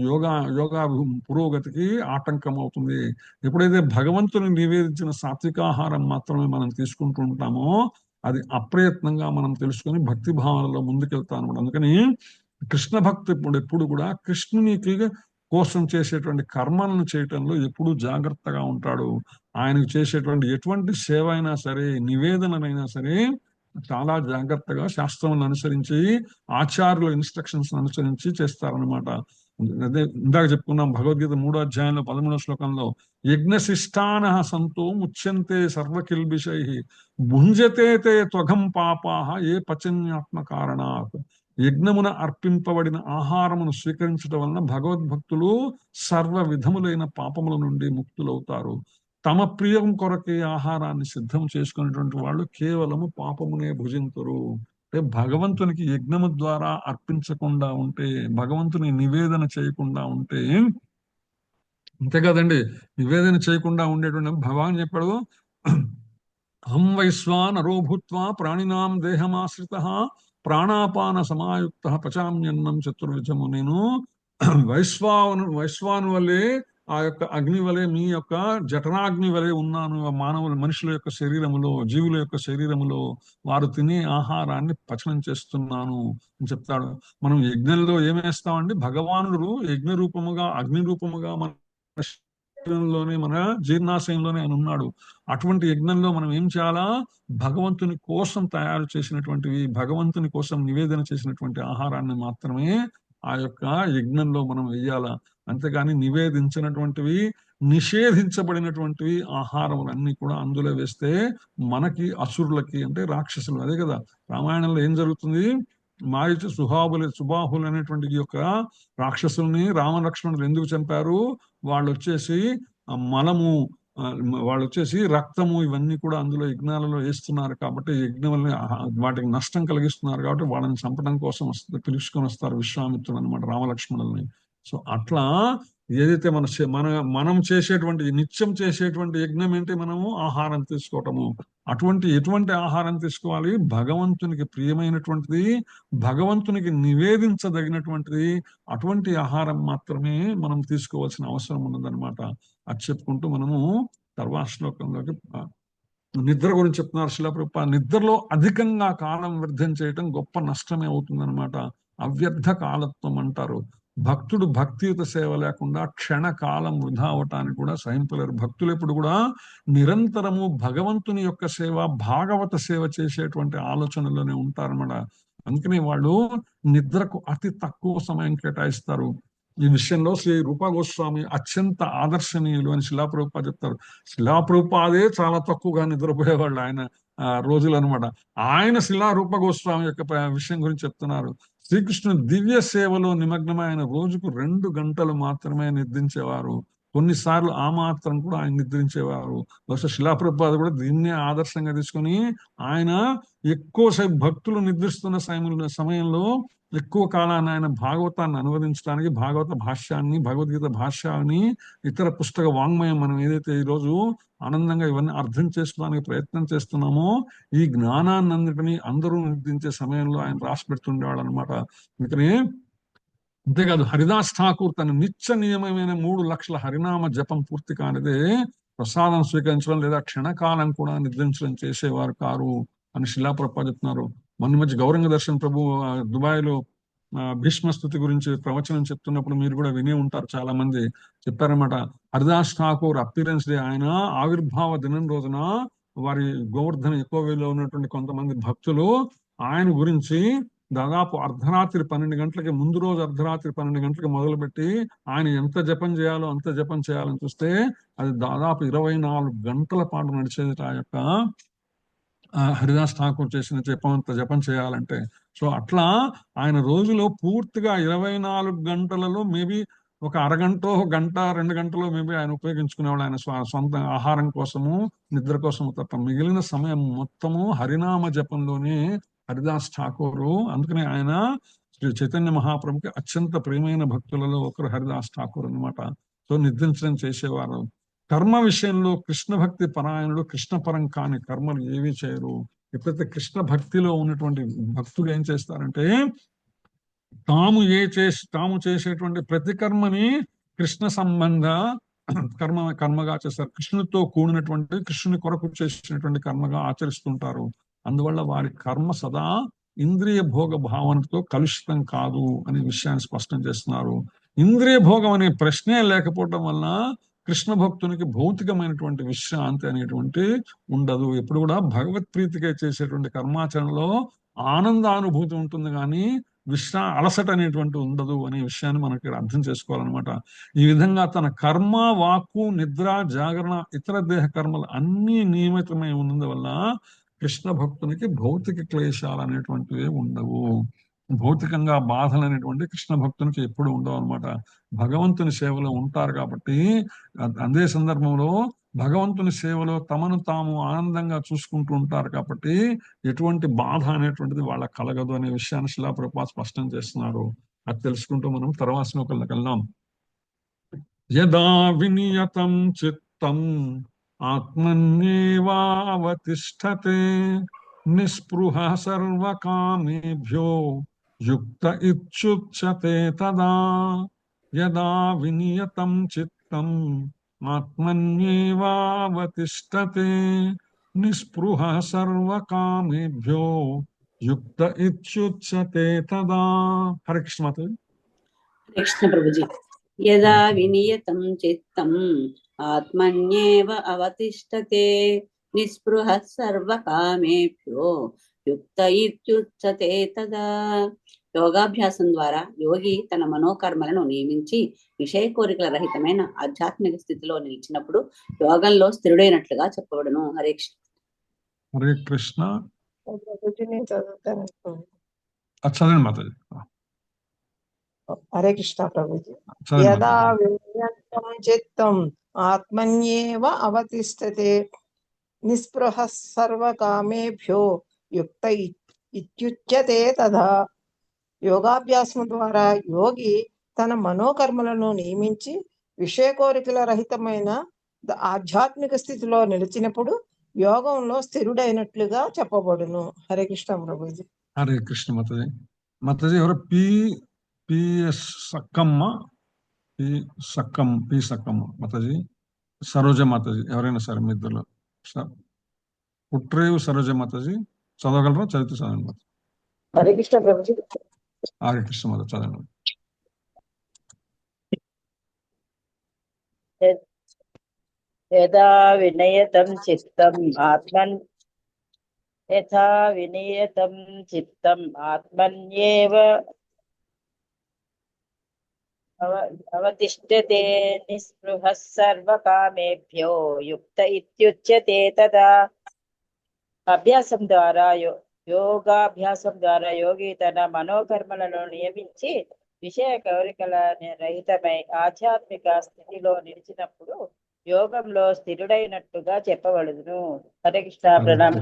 యోగా పురోగతికి ఆటంకం అవుతుంది. ఎప్పుడైతే భగవంతుని నివేదించిన సాత్వికాహారం మాత్రమే మనం తీసుకుంటూ ఉంటామో అది అప్రయత్నంగా మనం తెలుసుకొని భక్తి భావనలో ముందుకెళ్తాం అనమాట. అందుకని కృష్ణ భక్తి ఎప్పుడు కూడా కృష్ణునికి కోసం చేసేటువంటి కర్మలను చేయటంలో ఎప్పుడూ జాగ్రత్తగా ఉంటాడు. ఆయనకు చేసేటువంటి ఎటువంటి సేవ అయినా సరే, నివేదనైనా సరే చాలా జాగ్రత్తగా శాస్త్రం అనుసరించి ఆచార్యుల ఇన్స్ట్రక్షన్స్ అనుసరించి చేస్తారనమాట. అదే ఇందాక చెప్పుకున్నాం భగవద్గీత 3వ అధ్యాయంలో 13వ శ్లోకంలో యజ్ఞశిష్టాన సంతో ముచ్యంతే సర్వకిల్బిషై భుంజతే తే త్వగం పాపాః ఏ పచన్యాత్మ కారణాత్. యజ్ఞమున అర్పింపబడిన ఆహారమును స్వీకరించడం వలన భగవద్భక్తులు సర్వ విధములైన పాపముల నుండి ముక్తులవుతారు. తమ ప్రియం కొరకే ఆహారాన్ని సిద్ధం చేసుకునేటువంటి వాళ్ళు కేవలము పాపమునే భుజింతురు. అంటే భగవంతునికి యజ్ఞము ద్వారా అర్పించకుండా ఉంటే, భగవంతుని నివేదన చేయకుండా ఉంటే, అంతే కదండి, నివేదన చేయకుండా ఉండేటువంటి భగవాన్ చెప్పాడు, హం వైశ్వానరో భూత్వా ప్రాణినాం దేహమాశ్రితః ప్రాణాపాన సమాయుక్త పచామ్యన్నం చతుర్విధము. నేను వైశ్వాను వల్లే, ఆ యొక్క అగ్ని వలె, మీ యొక్క జఠరాగ్ని వలె ఉన్నాను మనుషుల యొక్క శరీరములో, జీవుల యొక్క శరీరములో వారు తినే ఆహారాన్ని పచనం చేస్తున్నాను అని చెప్తాడు. మనం యజ్ఞంలో ఏమేస్తామండి, భగవానుడు యజ్ఞ రూపముగా అగ్ని రూపముగా మన శరీరంలోనే, మన జీర్ణాశయంలోనే ఆయన ఉన్నాడు. అటువంటి యజ్ఞంలో మనం ఏం చేయాలా, భగవంతుని కోసం తయారు చేసినటువంటివి, భగవంతుని కోసం నివేదన చేసినటువంటి ఆహారాన్ని మాత్రమే ఆ యొక్క యజ్ఞంలో మనం వెయ్యాల. అంతేగాని నివేదించినటువంటివి, నిషేధించబడినటువంటివి ఆహారములన్నీ కూడా అందులో వేస్తే మనకి అసురులకి, అంటే రాక్షసులు, అదే కదా రామాయణంలో ఏం జరుగుతుంది, మారిచ సుబాహులు అనేటువంటి ఈ యొక్క రాక్షసుల్ని రామలక్ష్మణులు ఎందుకు చంపారు, వాళ్ళు వచ్చేసి మలము, వాళ్ళు వచ్చేసి రక్తము, ఇవన్నీ కూడా అందులో యజ్ఞాలలో వేస్తున్నారు కాబట్టి, యజ్ఞం వాటికి నష్టం కలిగిస్తున్నారు కాబట్టి వాళ్ళని చంపడం కోసం పిలుచుకొని వస్తారు విశ్వామిత్రుడు అనమాట రామలక్ష్మణుల్ని. సో అట్లా ఏదైతే మనం చేసేటువంటి నిత్యం చేసేటువంటి యజ్ఞం ఏంటి, మనము ఆహారం తీసుకోవటము. ఎటువంటి ఆహారం తీసుకోవాలి, భగవంతునికి ప్రియమైనటువంటిది, భగవంతునికి నివేదించదగినటువంటిది, అటువంటి ఆహారం మాత్రమే మనం తీసుకోవాల్సిన అవసరం ఉన్నదన్నమాట. అది చెప్పుకుంటూ మనము తర్వాత శ్లోకంలోకి నిద్ర గురించి చెప్తున్నారు శిలా ప్రభుపాద. నిద్రలో అధికంగా కాలం వ్యర్థం చేయటం గొప్ప నష్టమే అవుతుందన్నమాట. అవ్యర్థ కాలత్వం అంటారు. భక్తుడు భక్తియుత సేవ లేకుండా క్షణకాలం వృధా అవటానికి కూడా సహింపలేరు. భక్తులు ఎప్పుడు కూడా నిరంతరము భగవంతుని యొక్క సేవ, భాగవత సేవ చేసేటువంటి ఆలోచనలోనే ఉంటారన్నమాట. అందుకని వాళ్ళు నిద్రకు అతి తక్కువ సమయం కేటాయిస్తారు. ఈ విషయంలో శ్రీ రూపా గోస్వామి అత్యంత ఆదర్శనీయులు అని శిలాప్రభుపాద చెప్తారు. శిలాప్రభుపాదే చాలా తక్కువగా నిద్రపోయేవాళ్ళు ఆయన రోజులు అనమాట. ఆయన శిలారూప గోస్వామి యొక్క విషయం గురించి చెప్తున్నారు. శ్రీకృష్ణుని దివ్య సేవలో నిమగ్నమైన రోజుకు 2 గంటలు మాత్రమే నిద్రించేవారు. కొన్నిసార్లు ఆ మాత్రం కూడా ఆయన నిద్రించేవారు. బహుశా శిలాప్రభుపాద కూడా దీన్నే ఆదర్శంగా తీసుకొని ఆయన ఎక్కువసేపు భక్తులు నిద్రిస్తున్న సమయంలో ఎక్కువ కాలాన్ని ఆయన భాగవతాన్ని అనువదించడానికి, భాగవత భాష్యాన్ని, భగవద్గీత భాష్యాన్ని, ఇతర పుస్తక వాంగ్మయం మనం ఏదైతే ఈరోజు ఆనందంగా ఇవన్నీ అర్థం చేసుకోవడానికి ప్రయత్నం చేస్తున్నామో, ఈ జ్ఞానాన్నంతటినీ అందరూ నిర్దించే సమయంలో ఆయన రాసి పెడుతుండేవాడు అనమాట. అందుకని అంతేకాదు, హరిదాస్ ఠాకూర్ తన నిత్య నియమమైన 3 లక్షల హరినామ జపం పూర్తి కానిదే ప్రసాదం స్వీకరించడం లేదా క్షణకాలం కూడా నిద్రించడం చేసేవారు కారు అని శిలాప్రభుపాద చెప్తున్నారు. మొన్న మధ్య గౌరంగ దర్శన్ ప్రభు దుబాయ్లో భీష్మ స్తుతి గురించి ప్రవచనం చెప్తున్నప్పుడు మీరు కూడా విని ఉంటారు, చాలా మంది చెప్పారన్నమాట. హరిదాస్ ఠాకూర్ అపీరెన్స్ డే, ఆయన ఆవిర్భావ దినం రోజున వారి గోవర్ధన ఎక్కువలో ఉన్నటువంటి కొంతమంది భక్తులు ఆయన గురించి దాదాపు అర్ధరాత్రి 12 గంటలకి, ముందు రోజు అర్ధరాత్రి 12 గంటలకి మొదలుపెట్టి ఆయన ఎంత జపం చేయాలో అంత జపం చేయాలని చూస్తే అది దాదాపు 24 గంటల పాటు నడిచేది ఆ యొక్క హరిదాస్ ఠాకూర్ చేసిన జపం చేయాలంటే. సో అట్లా ఆయన రోజులో పూర్తిగా 24 గంటలలో మేబీ ఒక అరగంట, గంట, 2 గంటలు మేబీ ఆయన ఉపయోగించుకునేవాడు ఆయన సొంత ఆహారం కోసము, నిద్ర కోసము తప్ప. మిగిలిన సమయం మొత్తము హరినామ జపంలోనే హరిదాస్ ఠాకూరు. అందుకని ఆయన శ్రీ చైతన్య మహాప్రభుకి అత్యంత ప్రియమైన భక్తులలో ఒకరు హరిదాస్ ఠాకూర్ అనమాట. సో నిద్రించడం చేసేవారు. కర్మ విషయంలో కృష్ణ భక్తి పరాయణుడు కృష్ణపరం కాని కర్మలు ఏవి చేయరు. ఎప్పుడైతే కృష్ణ భక్తిలో ఉన్నటువంటి భక్తులు ఏం చేస్తారంటే తాము చేసేటువంటి ప్రతి కర్మని కృష్ణ సంబంధ కర్మగా చేస్తారు. కృష్ణునితో కూడినటువంటి, కృష్ణుని కొరకు చేసినటువంటి కర్మగా ఆచరిస్తుంటారు. అందువల్ల వారి కర్మ సదా ఇంద్రియ భోగ భావనతో కలుషితం కాదు అనే విషయాన్ని స్పష్టం చేస్తున్నారు. ఇంద్రియ భోగం అనే ప్రశ్నే లేకపోవడం వలన కృష్ణ భక్తునికి భౌతికమైనటువంటి విశ్రాంతి అనేటువంటి ఉండదు. ఎప్పుడు కూడా భగవత్ ప్రీతిగా చేసేటువంటి కర్మాచరణలో ఆనందానుభూతి ఉంటుంది, కానీ అలసట అనేటువంటి ఉండదు అనే విషయాన్ని మనకి అర్థం చేసుకోవాలన్నమాట. ఈ విధంగా తన కర్మ, వాక్కు, నిద్ర, జాగరణ, ఇతర దేహ కర్మలు అన్ని నియమితమై ఉన్నందువల్ల కృష్ణ భక్తునికి భౌతిక క్లేశాలు అనేటువంటివి ఉండవు. భౌతికంగా బాధలు అనేటువంటి కృష్ణ భక్తునికి ఎప్పుడు ఉండవు అనమాట. భగవంతుని సేవలో ఉంటారు కాబట్టి, అదే సందర్భంలో భగవంతుని సేవలో తమను తాము ఆనందంగా చూసుకుంటూ ఉంటారు కాబట్టి ఎటువంటి బాధ అనేటువంటిది వాళ్ళకి కలగదు అనే విషయాన్ని శిలాప్రభుపాద స్పష్టం చేస్తున్నారు. అది తెలుసుకుంటూ మనం తర్వాత శ్లోకంలోకి వెళ్దాం. యదా వినియతం చిత్తం ఆత్మన్యేవావతిష్ఠతే నిస్పృహ సర్వకామేభ్యో యుక్త ఇత్యుచ్యతే తదా. యదా వినియతం చిత్తం ఆత్మన్యేవావతిష్ఠతే నిస్పృహ సర్వకామేభ్యో యుక్త ఇత్యుచ్యతే తదా. హరే కృష్ణ మాతాజీ. కృష్ణ ప్రభుజీ. యదా వినియతం చిత్తం ఆత్మన్యేవ అవతిష్ఠతే నిస్పృహ సర్వకామేభ్యో యుక్త ఇత్యుచ్యతే తదా. యోగాభ్యాసం ద్వారా యోగి తన మనోకర్మలను నియమించి విషయ కోరికల రహితమైన ఆధ్యాత్మిక స్థితిలో నిలిచినప్పుడు యోగంలో స్థిరుడైనట్లుగా చెప్పబడును. హరే కృష్ణ. హరే కృష్ణ. చదవండి మాతాజీ. హరే కృష్ణ ప్రభుజీ. యదా వినియతం చిత్తం ఆత్మన్యేవ అవతిష్ఠతే నిస్పృహ సర్వకామేభ్యో యుక్త ఇత్యుచ్యతే తదా. యోగాభ్యాసం ద్వారా యోగి తన మనోకర్మలను నియమించి విషయ కోరికల రహితమైన ఆధ్యాత్మిక స్థితిలో నిలిచినప్పుడు యోగంలో స్థిరుడైనట్లుగా చెప్పబడును. హరే కృష్ణ ప్రభుజీ. హరే కృష్ణ మాతాజీ. మాతాజీ ఎవరు? పిఎస్ సక్కమ్మ, పి సక్కమ్మ మాతాజీ, సరోజ మాతాజీ, ఎవరైనా సరే మీ ఇద్దరు. పుట్రేవు సరోజ మాతాజీ చదవగలరా? చదివితే చదవండి మాతాజీ. హరే కృష్ణ ప్రభుజీ. హరే కృష్ణ మాతాజీ చదవండి. యథా వినయతం చిత్తం ఆత్మన్ యథా వినియతం చిత్తం ఆత్మన్యేవ అవతిష్ఠతే నిస్పృహః సర్వకామేభ్యో యుక్త ఇత్యుచ్యతే తదా. అభ్యాసం ద్వారా యోగాభ్యాసం ద్వారా యోగి తన మనోకర్మలను నియమించి విషయ కోరికల రహితమై ఆధ్యాత్మిక స్థితిలో నిలిచినప్పుడు యోగంలో స్థిరుడైనట్టుగా చెప్పబడును. హరే కృష్ణ. ప్రణామ.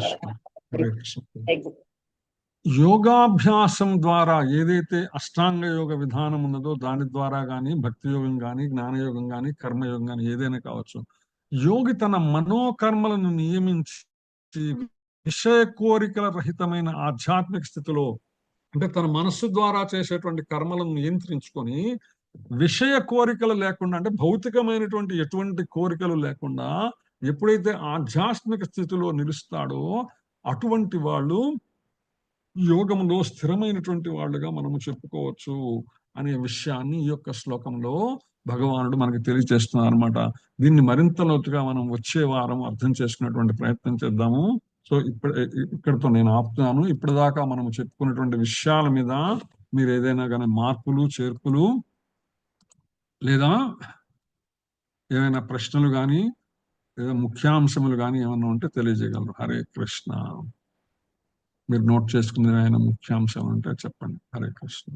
హరే కృష్ణ. యోగాభ్యాసం ద్వారా ఏదైతే అష్టాంగ యోగ విధానం ఉన్నదో దాని ద్వారా కానీ భక్తి యోగం కానీ జ్ఞానయోగం కానీ కర్మయోగం కానీ ఏదైనా కావచ్చు, యోగి తన మనోకర్మలను నియమించి విషయ కోరికల రహితమైన ఆధ్యాత్మిక స్థితిలో, అంటే తన మనస్సు ద్వారా చేసేటువంటి కర్మలను నియంత్రించుకొని విషయ కోరికలు లేకుండా, అంటే భౌతికమైనటువంటి ఎటువంటి కోరికలు లేకుండా ఎప్పుడైతే ఆధ్యాత్మిక స్థితిలో నిలుస్తాడో అటువంటి వాళ్ళు యోగంలో స్థిరమైనటువంటి వాళ్ళుగా మనము చెప్పుకోవచ్చు అనే విషయాన్ని ఈ యొక్క శ్లోకంలో భగవానుడు మనకి తెలియజేస్తున్నారు అనమాట. దీన్ని మరింత లోతుగా మనం వచ్చే వారం అర్థం చేసుకునేటువంటి ప్రయత్నం చేద్దాము. సో ఇక్కడితో నేను ఆపుతున్నాను. ఇప్పటిదాకా మనం చెప్పుకున్నటువంటి విషయాల మీద మీరు ఏదైనా కానీ మార్పులు చేర్పులు లేదా ఏమైనా ప్రశ్నలు కానీ లేదా ముఖ్యాంశములు కానీ ఏమైనా ఉంటే తెలియజేయగలరు. హరే కృష్ణ. మీరు నోట్ చేసుకునే ఏమైనా ముఖ్యాంశాలు ఉంటే చెప్పండి. హరే కృష్ణ.